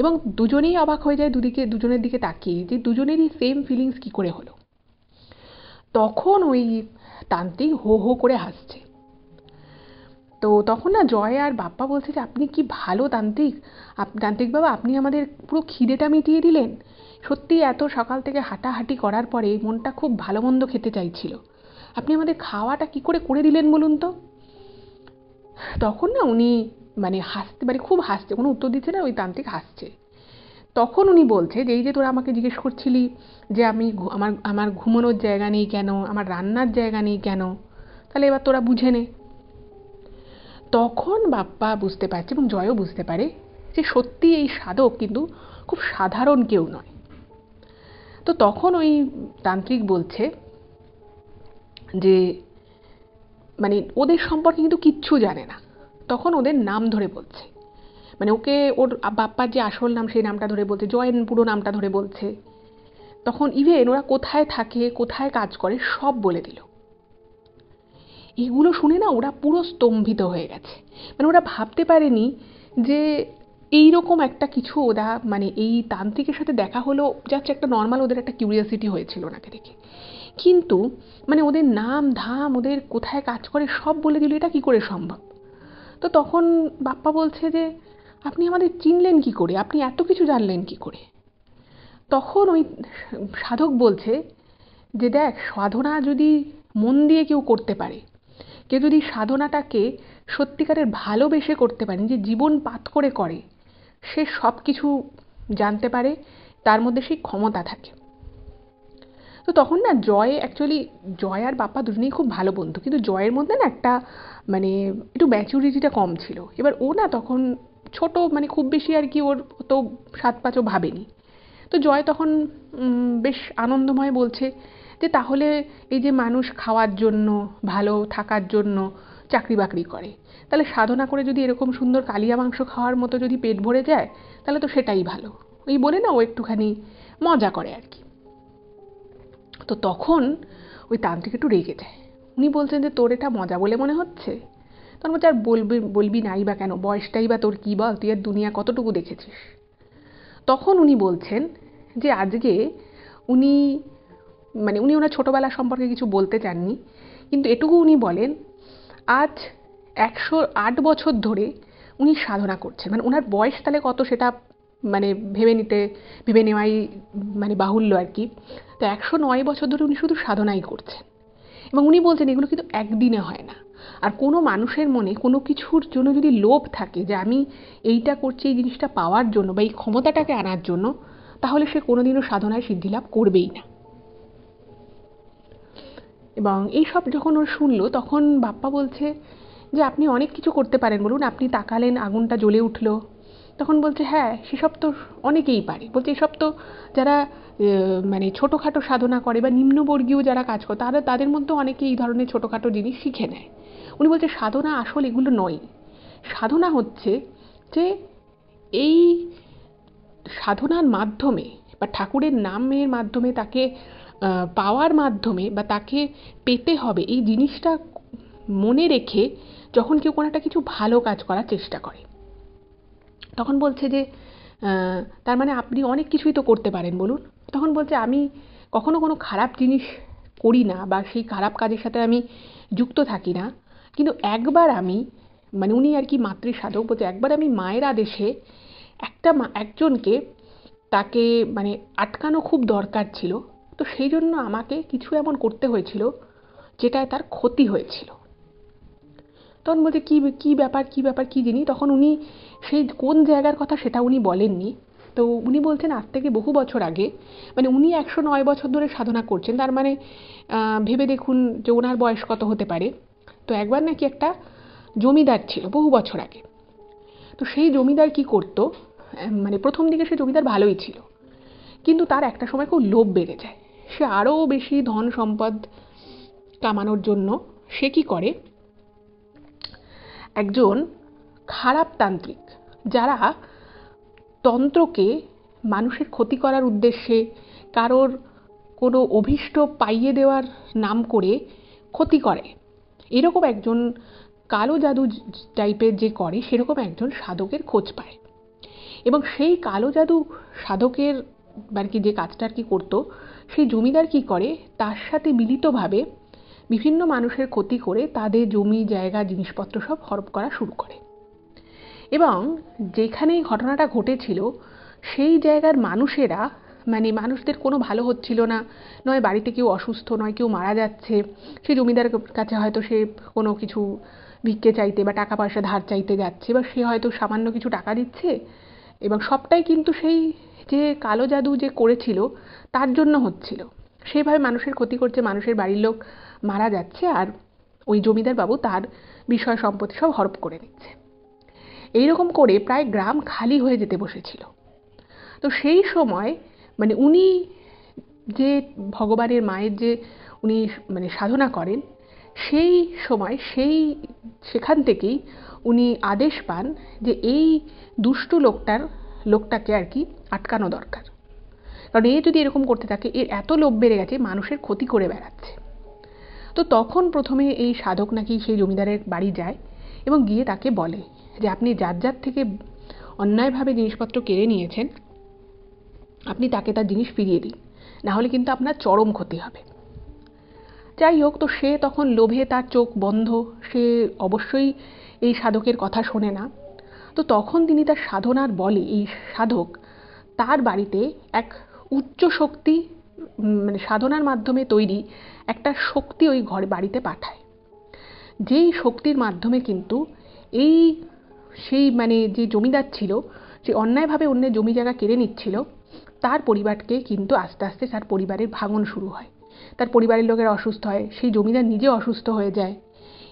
এবং দুজনেই অবাক হয়ে যায় দুজনের দিকে তাকিয়ে যে দুজনেরই সেম ফিলিংস কি করে হলো। তখন ওই তান্ত্রিক হো হো করে হাসছে। তো তখন না জয় আর বাপ্পা বলছে যে আপনি কি ভালো তান্ত্রিক, তান্ত্রিক বাবা, আপনি আমাদের পুরো খিদেটা মিটিয়ে দিলেন। সত্যি এত সকাল থেকে হাঁটাহাঁটি করার পরে মনটা খুব ভালো মন্দ খেতে চাইছিল, আপনি আমাদের খাওয়াটা কি করে করে দিলেন বলুন তো। তখন না উনি মানে হাসতে, মানে খুব হাসছে, কোনো উত্তর দিচ্ছে না, ওই তান্ত্রিক হাসছে। তখন উনি বলছে যে এই যে তোরা আমাকে জিজ্ঞেস করছিলি যে আমি আমার আমার ঘুমানোর জায়গা নেই কেন, আমার রান্নার জায়গা নেই কেন, তাহলে এবার তোরা বুঝে নে। তখন বাপ্পা বুঝতে পারছে এবং জয়ও বুঝতে পারে যে সত্যি এই সাধক কিন্তু খুব সাধারণ কেউ নয়। তো তখন ওই তান্ত্রিক বলছে যে মানে ওদের সম্পর্কে কিন্তু কিচ্ছু জানে না। তখন ওদের নাম ধরে বলছে, মানে ওকে ওর বাপ্পার যে আসল নাম সেই নামটা ধরে বলছে, জয়ের পুরো নামটা ধরে বলছে। তখন ইভেন ওরা কোথায় থাকে কোথায় কাজ করে সব বলে দিল। এগুলো শুনে না ওরা পুরো স্তম্ভিত হয়ে গেছে। মানে ওরা ভাবতে পারেনি যে এইরকম একটা কিছু ওরা মানে এই তান্ত্রিকের সাথে দেখা হলো, জাস্ট একটা নর্মাল ওদের একটা কিউরিয়াসিটি হয়েছিল ওনাকে দেখে, কিন্তু মানে ওদের নাম ধাম, ওদের কোথায় কাজ করে সব বলে দিল, এটা কি করে সম্ভব? তো তখন বাপ্পা বলছে যে আপনি আমাদের চিনলেন কি করে, আপনি এত কিছু জানলেন কি করে? তখন ওই সাধক বলছে যে দেখ, সাধনা যদি মন দিয়ে কেউ করতে পারে, কেউ যদি সাধনাটাকে সত্যিকারের ভালোবেসে করতে পারে, যে জীবন পাত করে করে, সে সব কিছু জানতে পারে, তার মধ্যে সেই ক্ষমতা থাকে। তো তখন না জয়, অ্যাকচুয়ালি জয় আর বাপ্পা দুজনেই খুব ভালো বন্ধু, কিন্তু জয়ের মধ্যে না একটা মানে একটু ম্যাচুরিটিটা কম ছিল। এবার ও না তখন ছোট, মানে খুব বেশি আর কি ওর তো সাত পাঁচও ভাবেনি। তো জয় তখন বেশ আনন্দময় বলছে যে তাহলে এই যে মানুষ খাওয়ার জন্য, ভালো থাকার জন্য চাকরি বাকরি করে, তাহলে সাধনা করে যদি এরকম সুন্দর কালিয়া মাংস খাওয়ার মতো যদি পেট ভরে যায়, তাহলে তো সেটাই ভালো। ওই বলে না ও একটুখানি মজা করে আর কি। তো তখন ওই তান্ত্রিক একটু রেগে যায়। উনি বলছেন যে তোর এটা মজা বলে মনে হচ্ছে? তখন বলছে আর বলবি নাই বা কেন, বয়সটাই বা তোর কী বল, তুই আর দুনিয়া কতটুকু দেখেছিস? তখন উনি বলছেন যে আজকে উনি মানে উনি ওনার ছোটোবেলা সম্পর্কে কিছু বলতে চাননি, কিন্তু এটুকু উনি বলেন আজ 108 বছর ধরে উনি সাধনা করছেন। মানে ওনার বয়স তাহলে কত সেটা মানে ভেবে নেওয়াই মানে বাহুল্য আর কি। তো 109 বছর ধরে উনি শুধু সাধনাই করছেন, এবং উনি বলছেন এগুলো কিন্তু একদিনে হয় না। আর কোনো মানুষের মনে কোনো কিছুর জন্য যদি লোভ থাকে যে আমি এইটা করছি এই জিনিসটা পাওয়ার জন্য বা এই ক্ষমতাটাকে আনার জন্য, তাহলে সে কোনোদিনও সাধনায় সিদ্ধি লাভ করবেই না। এবং এইসব যখন ও শুনলো, তখন বাপ্পা বলছে যে আপনি অনেক কিছু করতে পারেন বলুন, আপনি তাকালেন আগুনটা জ্বলে উঠলো। তখন বলছে হ্যাঁ, সেসব তো অনেকেই পারে। বলছে এসব তো যারা মানে ছোটোখাটো সাধনা করে বা নিম্নবর্গীয় যারা কাজ করে, তাদের মধ্যে অনেকে এই ধরনের ছোটোখাটো জিনিস শিখে নেয়। উনি বলছে সাধনা আসল এগুলো নয়। সাধনা হচ্ছে যে এই সাধনার মাধ্যমে বা ঠাকুরের নামের মাধ্যমে তাকে পাওয়ার মাধ্যমে বা তাকে পেতে হবে, এই জিনিসটা মনে রেখে যখন কেউ কোনো একটা কিছু ভালো কাজ করার চেষ্টা করে। তখন বলছে যে তার মানে আপনি অনেক কিছুই তো করতে পারেন বলুন। তখন বলছে আমি কখনো কোনো খারাপ জিনিস করি না বা সেই খারাপ কাজের সাথে আমি যুক্ত থাকি না, কিন্তু একবার আমি মানে উনি আর কি মাতৃ সাধক, বলছে একবার আমি মায়ের আদেশে একজনকে তাকে মানে আটকানো খুব দরকার ছিল, তো সেই জন্য আমাকে কিছু এমন করতে হয়েছিল যেটায় তার ক্ষতি হয়েছিল। তখন বলছে কী ব্যাপার কী জিনিস? তখন উনি সেই কোন জায়গার কথা সেটা উনি বলেননি। তো উনি বলছেন আজ থেকে বহু বছর আগে, মানে উনি 109 বছর ধরে সাধনা করছেন, তার মানে ভেবে দেখুন যে ওনার বয়স কত হতে পারে। তো একবার নাকি একটা জমিদার ছিল বহু বছর আগে। তো সেই জমিদার কি করতো, মানে প্রথম দিকে সে জমিদার ভালোই ছিল, কিন্তু তার একটা সময় খুব লোভ বেড়ে যায়। সে আরও বেশি ধন সম্পদ কামানোর জন্য সে কি করে, একজন খারাপ তান্ত্রিক যারা তন্ত্রকে মানুষের ক্ষতি করার উদ্দেশ্যে, কারোর কোনো অভীষ্ট পাইয়ে দেওয়ার নাম করে ক্ষতি করে, এরকম একজন কালো জাদু টাইপের যে করে, সেরকম একজন সাধকের খোঁজ পায়। এবং সেই কালো জাদু সাধকের আর কি যে কাজটা আর কি করতো, সেই জমিদার কি করে, তার সাথে মিলিতভাবে বিভিন্ন মানুষের ক্ষতি করে তাদের জমি জায়গা জিনিসপত্র সব হরপ করা শুরু করে। এবং যেখানেই ঘটনাটা ঘটেছিল সেই জায়গার মানুষেরা, মানে মানুষদের কোনো ভালো হচ্ছিল না, নয় বাড়িতে কেউ অসুস্থ, নয় কেউ মারা যাচ্ছে, সেই জমিদারের কাছে হয়তো সে কোনো কিছু ভিক্ষে চাইতে বা টাকা পয়সা ধার চাইতে যাচ্ছে, বা সে হয়তো সামান্য কিছু টাকা দিচ্ছে, এবং সবটাই কিন্তু সেই যে কালো জাদু যে করেছিল তার জন্য হচ্ছিল। সেইভাবে মানুষের ক্ষতি করছে, মানুষের বাড়ির লোক মারা যাচ্ছে, আর ওই জমিদার বাবু তার বিষয় সম্পত্তি সব হরপ করে নিচ্ছে। এইরকম করে প্রায় গ্রাম খালি হয়ে যেতে বসেছিল। তো সেই সময় মানে উনি যে ভগবানের মায়ের যে উনি মানে সাধনা করেন, সেই সময় সেখান থেকেই উনি আদেশ পান যে এই দুষ্টু লোকটাকে আর কি আটকানো দরকার, কারণ এ যদি এরকম করতে থাকে, এর এত লোভ বেড়ে গেছে, মানুষের ক্ষতি করে বেড়াচ্ছে। তো তো তখন প্রথমে এই সাধক নাকি সেই জমিদারের বাড়ি যায় এবং গিয়ে তাকে বলে যে আপনি যার যার থেকে অন্যায়ভাবে জিনিসপত্র কেড়ে নিয়েছেন আপনি তাকে তার জিনিস ফিরিয়ে দিন, না হলে কিন্তু আপনার চরম ক্ষতি হবে। যাই হোক, তো সে তখন লোভে তার চোখ বন্ধ, সে অবশ্যই এই সাধকের কথা শোনে না। তো তখন তিনি তার সাধনার বলে এই সাধক তার বাড়িতে এক উচ্চ শক্তি মানে সাধনার মাধ্যমে তৈরি একটা শক্তি ওই বাড়িতে পাঠায়, যেই শক্তির মাধ্যমে কিন্তু এই সেই মানে যে জমিদার ছিল, যে অন্যায়ভাবে অন্যের জমি জায়গা কেড়ে নিচ্ছিল, তার পরিবারকে কিন্তু আস্তে আস্তে তার পরিবারের ভাঙন শুরু হয়। তার পরিবারের লোকেরা অসুস্থ হয়, সেই জমিদার নিজে অসুস্থ হয়ে যায়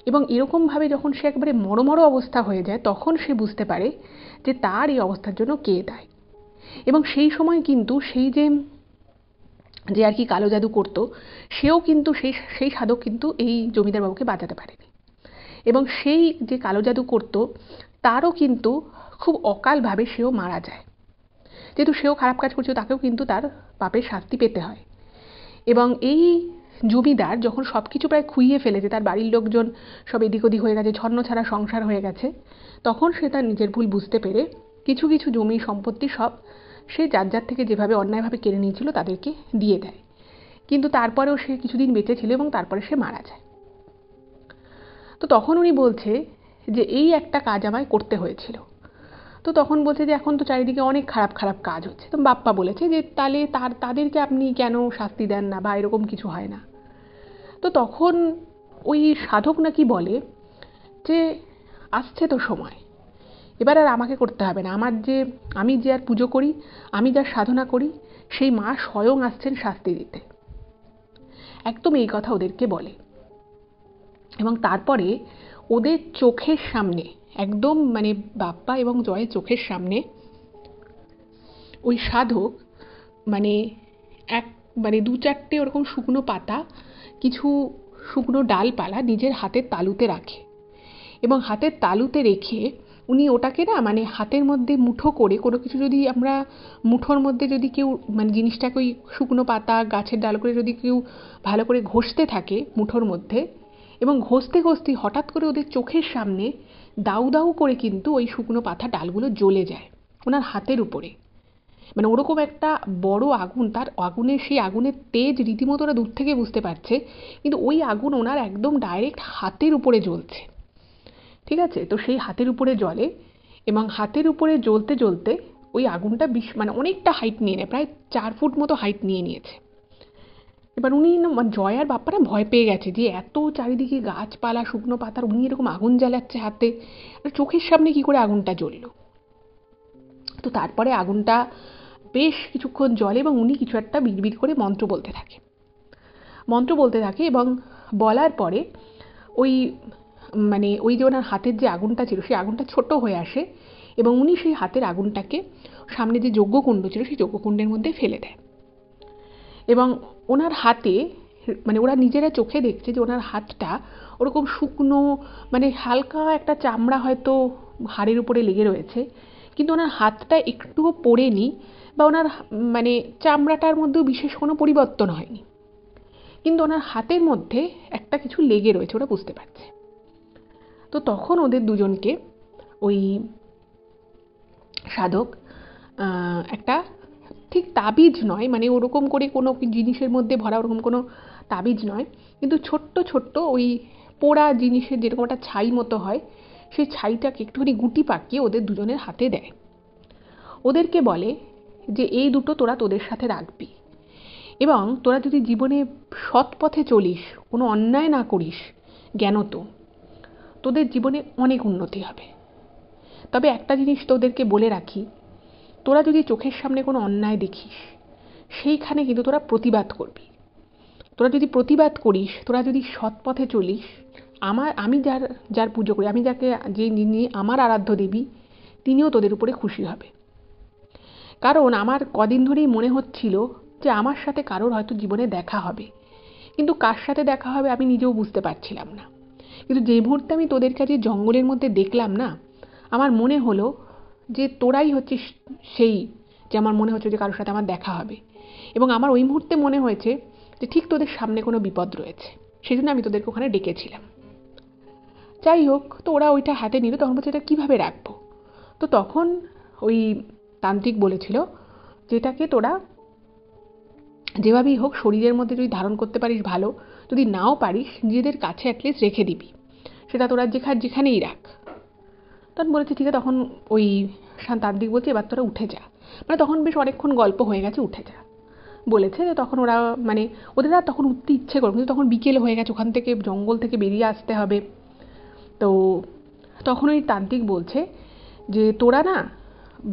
এবং এরকমভাবে যখন সে একবারে মরমর অবস্থা হয়ে যায় তখন সে বুঝতে পারে যে তার এই অবস্থার জন্য কে দায়ী। এবং সেই সময় কিন্তু সেই যে আর কি কালো জাদু করতো সেও কিন্তু সেই সাধক কিন্তু এই জমিদার বাবুকে বাঁচাতে পারেনি। এবং সেই যে কালো জাদু করতো তারও কিন্তু খুব অকালভাবে সেও মারা যায়। যেহেতু সেও খারাপ কাজ করছিল তাকেও কিন্তু তার পাপের শাস্তি পেতে হয়। এবং এই জমিদার যখন সব কিছু প্রায় খুইয়ে ফেলেছে, তার বাড়ির লোকজন সব এদিক ওদিক হয়ে গেছে, ছন্নছাড়া সংসার হয়ে গেছে, তখন সে তার নিজের ভুল বুঝতে পেরে কিছু কিছু জমি সম্পত্তি সব সে যার যার থেকে যেভাবে অন্যায়ভাবে কেড়ে নিয়েছিল তাদেরকে দিয়ে দেয়। কিন্তু তারপরেও সে কিছুদিন বেঁচে ছিল এবং তারপরে সে মারা যায়। তো তখন উনি বলছে যে এই একটা কাজ আমায় করতে হয়েছিল। তো তখন বলছে যে এখন তো চারিদিকে অনেক খারাপ খারাপ কাজ হচ্ছে। তো বাপ্পা বলেছে যে তাহলে তাদেরকে আপনি কেন শাস্তি দেন না বা এরকম কিছু হয় না। তো তখন ওই সাধক নাকি বলে যে আসছে তো সময়, এবার আর আমাকে করতে হবে না, আমি যে আর পুজো করি, আমি যার সাধনা করি, সেই মা স্বয়ং আসছেন শাস্তি দিতে। একদম এই কথা ওদেরকে বলে এবং তারপরে ওদের চোখের সামনে একদম মানে বাপ্পা এবং জয়ের চোখের সামনে ওই সাধক মানে মানে 2-4টে ওরকম শুকনো পাতা, কিছু শুকনো ডালপালা নিজের হাতের তালুতে রাখে এবং হাতের তালুতে রেখে উনি ওটাকে না মানে হাতের মধ্যে মুঠো করে কোনো কিছু যদি আমরা মুঠোর মধ্যে যদি কেউ মানে জিনিসটাকে ওই শুকনো পাতা গাছের ডাল করে যদি কেউ ভালো করে ঘষতে থাকে মুঠোর মধ্যে এবং ঘষতে ঘষতে হঠাৎ করে ওদের চোখের সামনে দাউ দাউ করে কিন্তু ওই শুকনো পাতা ডালগুলো জ্বলে যায় ওনার হাতের উপরে। মানে ওরকম একটা বড় আগুন, তার আগুনের সেই আগুনের তেজ রীতিমতো ওরা দূর থেকে বুঝতে পারছে, কিন্তু ওই আগুন ওনার একদম ডাইরেক্ট হাতের উপরে জ্বলছে। ঠিক আছে, তো সেই হাতের উপরে জ্বলে এবং হাতের উপরে জ্বলতে জ্বলতে ওই আগুনটা মানে অনেকটা হাইট নিয়ে নেয়, প্রায় 4 ফুট মতো হাইট নিয়ে নিয়েছে। এবার উনি জয় আর বাপ্পারা ভয় পেয়ে গেছে যে এত চারিদিকে গাছপালা শুকনো পাতার উনি এরকম আগুন জ্বালাচ্ছে হাতে, চোখের সামনে কি করে আগুনটা জ্বললো। তো তারপরে আগুনটা বেশ কিছুক্ষণ জ্বলে এবং উনি কিছু একটা বিড়বিড় করে মন্ত্র বলতে থাকে এবং বলার পরে ওই মানে ওই যে ওনার হাতের যে আগুনটা ছিল সেই আগুনটা ছোট হয়ে আসে এবং উনি সেই হাতের আগুনটাকে সামনে যে যজ্ঞকুণ্ড ছিল সেই যজ্ঞকুণ্ডের মধ্যে ফেলে দেয় এবং ওনার হাতে মানে ওরা নিজেরা চোখে দেখছে যে ওনার হাতটা ওরকম শুকনো মানে হালকা একটা চামড়া হয়তো হাড়ের উপরে লেগে রয়েছে, কিন্তু ওনার হাতটা একটুও পোড়েনি বা ওনার মানে চামড়াটার মধ্যেও বিশেষ কোনো পরিবর্তন হয়নি, কিন্তু ওনার হাতের মধ্যে একটা কিছু লেগে রয়েছে ওরা বুঝতে পারছে। তো তখন ওদের দুজনকে ওই সাধক একটা ঠিক তাবিজ নয়, মানে ওরকম করে কোনো জিনিসের মধ্যে ভরা ওরকম কোনো তাবিজ নয়, কিন্তু ছোট্ট ছোট্ট ওই পোড়া জিনিসের যেরকম একটা ছাই মতো হয় সেই ছাইটাকে একটুখানি গুটি পাকিয়ে ওদের দুজনের হাতে দেয়। ওদেরকে বলে যে এই দুটো তোরা তোদের সাথে রাখবি এবং তোরা যদি জীবনে সৎ পথে চলিস, কোনো অন্যায় না করিস জ্ঞানত, তোদের জীবনে অনেক উন্নতি হবে। তবে একটা জিনিস তোদেরকে বলে রাখি, তোরা যদি চোখের সামনে কোনো অন্যায় দেখিস সেইখানে কিন্তু তোরা প্রতিবাদ করবি। তোরা যদি প্রতিবাদ করিস, তোরা যদি সৎ পথে চলিস, আমি যার পুজো করি, আমি যিনি আমার আরাধ্য দেবী, তিনিও তোদের উপরে খুশি হবে। কারণ আমার কদিন ধরেই মনে হচ্ছিল যে আমার সাথে কারোর হয়তো জীবনে দেখা হবে, কিন্তু কার সাথে দেখা হবে আমি নিজেও বুঝতে পারছিলাম না। কিন্তু যে মুহূর্তে আমি তোদের কাছে জঙ্গলের মধ্যে দেখলাম না, আমার মনে হলো যে তোরাই হচ্ছিস সেই যে আমার মনে হচ্ছে যে কারোর সাথে আমার দেখা হবে, এবং আমার ওই মুহূর্তে মনে হয়েছে যে ঠিক তোদের সামনে কোনো বিপদ রয়েছে সেই জন্য আমি তোদেরকে ওখানে ডেকেছিলাম। যাই হোক, তো ওরা ওইটা হাতে নিল, তখন বলছে এটা কীভাবে রাখবো। তো তখন ওই তান্ত্রিক বলেছিল যেটাকে তোরা যেভাবেই হোক শরীরের মধ্যে যদি ধারণ করতে পারিস ভালো, যদি নাও পারিস নিজেদের কাছে অ্যাটলিস্ট রেখে দিবি, সেটা তোরা যেখানেই রাখ। তখন বলেছে ঠিক আছে। তখন ওই তান্ত্রিক বলছে এবার তোরা উঠে যা, মানে তখন বেশ অনেকক্ষণ গল্প হয়ে গেছে, উঠে যা বলেছে। তখন ওরা মানে ওদের আর তখন উঠতে ইচ্ছে করে, কিন্তু তখন বিকেল হয়ে গেছে, ওখান থেকে জঙ্গল থেকে বেরিয়ে আসতে হবে। তো তখন ওই তান্ত্রিক বলছে যে তোরা না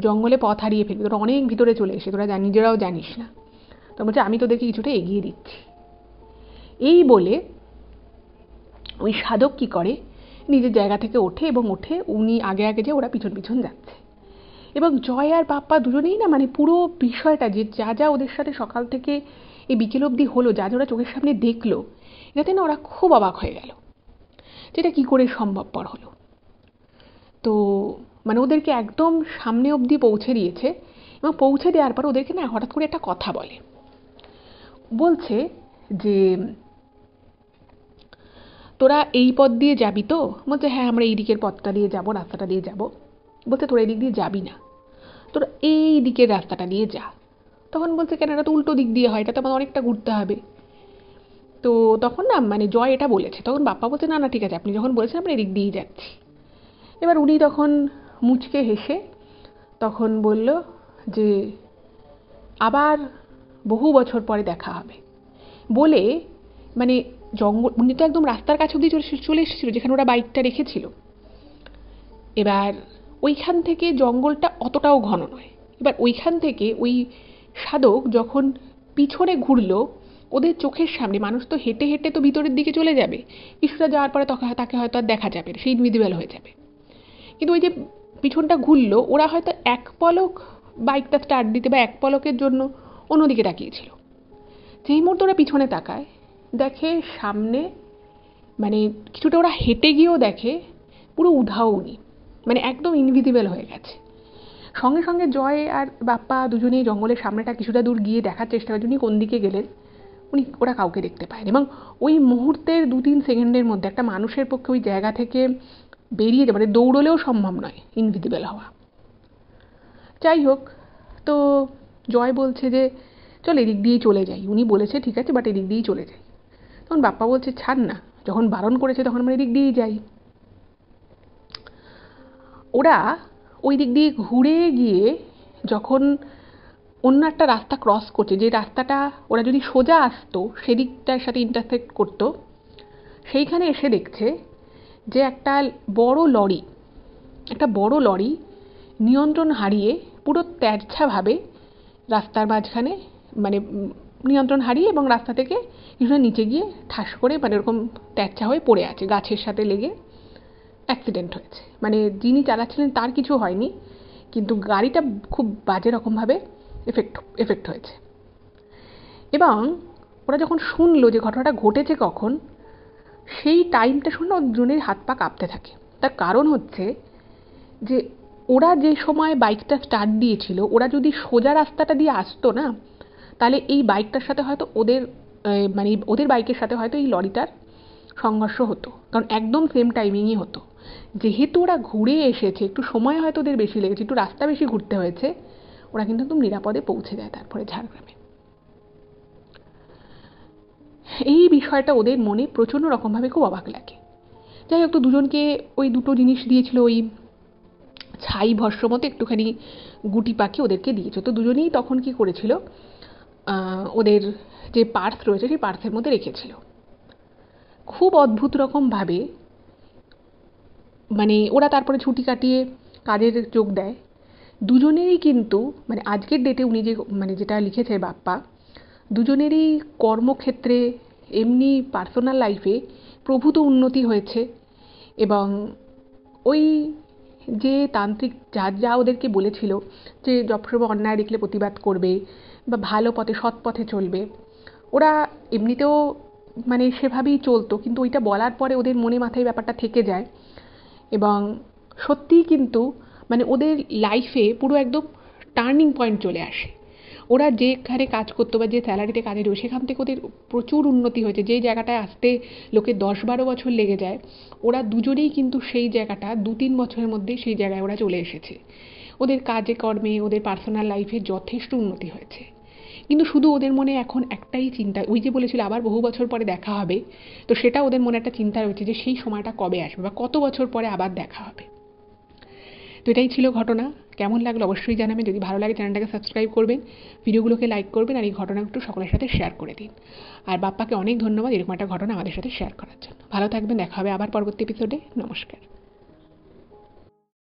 জঙ্গলে পথ হারিয়ে ফেলবি, তোরা অনেক ভিতরে চলে এসে তোরা নিজেরাও জানিস না। তো বলছে আমি তোদেরকে কিছুটা এগিয়ে দিচ্ছি। এই বলে ওই সাধক কি করে, নিজের জায়গা থেকে ওঠে এবং উঠে উনি আগে আগে যে ওরা পিছন পিছন যাচ্ছে। এবং জয় আর বাপ্পা দুজনেই না মানে পুরো বিষয়টা যে যা যা ওদের সাথে সকাল থেকে এই বিকেল অবধি হলো, যা যা ওরা চোখের সামনে দেখলো, এটাতে না ওরা খুব অবাক হয়ে গেল, যেটা কি করে সম্ভবপর হলো। তো মানে ওদেরকে একদম সামনে অবধি পৌঁছে দিয়েছে, এবং পৌঁছে দেওয়ার পর ওদেরকে না হঠাৎ করে একটা কথা বলছে যে তোরা এই পথ দিয়ে যাবি তো? বলছে হ্যাঁ আমরা এই দিকের পথটা দিয়ে যাবো, রাস্তাটা দিয়ে যাবো। বলছে তোরা এই দিক দিয়ে যাবি না, তোরা এই দিকের রাস্তাটা দিয়ে যা। তখন বলছে কেন, এটা তো উল্টো দিক দিয়ে হয়, এটা তো আমাদের অনেকটা ঘুরতে হবে। তো তখন না মানে জয় এটা বলেছে, তখন বাপ্পা বলছে না না ঠিক আছে, আপনি যখন বলেছেন আমরা এদিক দিয়েই যাচ্ছি। এবার উনি তখন মুচকে হেসে তখন বলল যে আবার বহু বছর পরে দেখা হবে বলে, মানে জঙ্গল, উনি তো একদম রাস্তার কাছে অবধি চলে এসেছিল যেখানে ওরা বাইকটা রেখেছিল। এবার ওইখান থেকে জঙ্গলটা অতটাও ঘন নয়। এবার ওইখান থেকে ওই সাধক যখন পিছনে ঘুরলো, ওদের চোখের সামনে মানুষ তো হেঁটে হেঁটে তো ভিতরের দিকে চলে যাবে, কিছুটা যাওয়ার পরে তাকে হয়তো আর দেখা যাবে, সে ইনভিজিবল হয়ে যাবে। কিন্তু ওই যে পিছনটা ঘুরলো, ওরা হয়তো এক পলক বাইকটা স্টার্ট দিতে বা এক পলকের জন্য অন্যদিকে তাকিয়েছিল। যেই মুহূর্তে ওরা পিছনে তাকায়, দেখে সামনে মানে কিছুটা ওরা হেঁটে গিয়েও দেখে পুরো উধাও উনি, মানে একদম ইনভিজিবল হয়ে গেছে। সঙ্গে সঙ্গে জয় আর বাপ্পা দুজনেই জঙ্গলের সামনেটা কিছুটা দূর গিয়ে দেখার চেষ্টা করে উনি কোন দিকে গেলেন। ওরা কাউকে দেখতে পায়নি, এবং ওই মুহূর্তের 2-3 সেকেন্ডের মধ্যে একটা মানুষের পক্ষে ওই জায়গা থেকে বেরিয়ে যাবে, মানে দৌড়লেও সম্ভব নয় ইনভিজিবল হওয়া। যাই হোক, তো জয় বলছে যে চল এদিক দিয়েই চলে যাই। উনি বলেছে ঠিক আছে, বাট এদিক দিয়েই চলে যাই। তখন বাপ্পা বলছে ছাড় না, যখন বারণ করেছে তখন আমরা এদিক দিয়েই যাই। ওরা ওই দিক দিয়ে ঘুরে গিয়ে যখন অন্য একটা রাস্তা ক্রস করছে, যে রাস্তাটা ওরা যদি সোজা আসতো সেদিকটার সাথে ইন্টারসেক্ট করতো, সেইখানে এসে দেখছে যে একটা বড় লরি নিয়ন্ত্রণ হারিয়ে পুরো তেরছাভাবে রাস্তার মাঝখানে মানে নিয়ন্ত্রণ হারিয়ে এবং রাস্তা থেকে কিছুটা নিচে গিয়ে ঠাস করে মানে এরকম তেরছা হয়ে পড়ে আছে, গাছের সাথে লেগে অ্যাক্সিডেন্ট হয়েছে। মানে যিনি চালাচ্ছিলেন তার কিছু হয়নি, কিন্তু গাড়িটা খুব বাজে রকমভাবে এফেক্ট হয়েছে। এবং ওরা যখন শুনলো যে ঘটনাটা ঘটেছে কখন, সেই টাইমটা শুনে দুজনের হাত পা কাঁপতে থাকে। তার কারণ হচ্ছে যে ওরা যে সময় বাইকটা স্টার্ট দিয়েছিল, ওরা যদি সোজা রাস্তাটা দিয়ে আসতো না, তাহলে এই বাইকটার সাথে হয়তো ওদের বাইকের সাথে হয়তো এই লরিটার সংঘর্ষ হতো, কারণ একদম সেম টাইমিংই হতো। যেহেতু ওরা ঘুরে এসেছে, একটু সময় হয়তো ওদের বেশি লেগেছে, একটু রাস্তা বেশি ঘুরতে হয়েছে, ওরা কিন্তু একদম নিরাপদে পৌঁছে যায় তারপরে ঝাড়গ্রামে। এই বিষয়টা ওদের মনে প্রচণ্ড রকমভাবে খুব অবাক লাগে। যাই হোক, তো দুজনকে ওই দুটো জিনিস দিয়েছিল, ওই ছাই ভস্য মতো একটুখানি গুটি পাখি ওদেরকে দিয়েছে। তো দুজনেই তখন কি করেছিল, ওদের যে পার্স রয়েছে সেই পার্সের মধ্যে রেখেছিল। খুব অদ্ভুত রকমভাবে মানে ওরা তারপরে ছুটি কাটিয়ে কাজের যোগ দেয়। দুজনেরই কিন্তু মানে আজকের ডেটে উনি যে মানে যেটা লিখেছে বাপ্পা, দুজনেরই কর্মক্ষেত্রে এমনি পার্সোনাল লাইফে প্রভূত উন্নতি হয়েছে। এবং ওই যে তান্ত্রিক যা ওদেরকে বলেছিল যে সবসময় অন্যায় দেখলে প্রতিবাদ করবে বা ভালো পথে সৎ পথে চলবে, ওরা এমনিতেও মানে সেভাবেই চলতো, কিন্তু ওইটা বলার পরে ওদের মনে মাথায় ব্যাপারটা থেকে যায়। এবং সত্যিই কিন্তু মানে ওদের লাইফে পুরো একদম টার্নিং পয়েন্ট চলে আসে। ওরা যেখানে কাজ করতো বা যে স্যালারিতে কাজে রয়েছে সেখান থেকে ওদের প্রচুর উন্নতি হয়েছে। যেই জায়গাটায় আসতে লোকের 10-12 বছর লেগে যায়, ওরা দুজনেই কিন্তু সেই জায়গাটা 2-3 বছরের মধ্যেই সেই জায়গায় ওরা চলে এসেছে। ওদের কাজে কর্মে, ওদের পার্সোনাল লাইফে যথেষ্ট উন্নতি হয়েছে। কিন্তু শুধু ওদের মনে এখন একটাই চিন্তা, ওই যে বলেছিল আবার বহু বছর পরে দেখা হবে, তো সেটা ওদের মনে একটা চিন্তা রয়েছে যে সেই সময়টা কবে আসবে বা কত বছর পরে আবার দেখা হবে। তো এটাই ছিল ঘটনা। কেমন লাগলো অবশ্যই জানাবেন। যদি ভালো লাগে চ্যানেলটাকে সাবস্ক্রাইব করবেন, ভিডিওগুলোকে লাইক করবেন আর এই ঘটনা একটু সকলের সাথে শেয়ার করে দিন। আর বাপ্পাকে অনেক ধন্যবাদ এরকম একটা ঘটনা আমাদের সাথে শেয়ার করার জন্য। ভালো থাকবেন, দেখা হবে আবার পরবর্তী এপিসোডে। নমস্কার।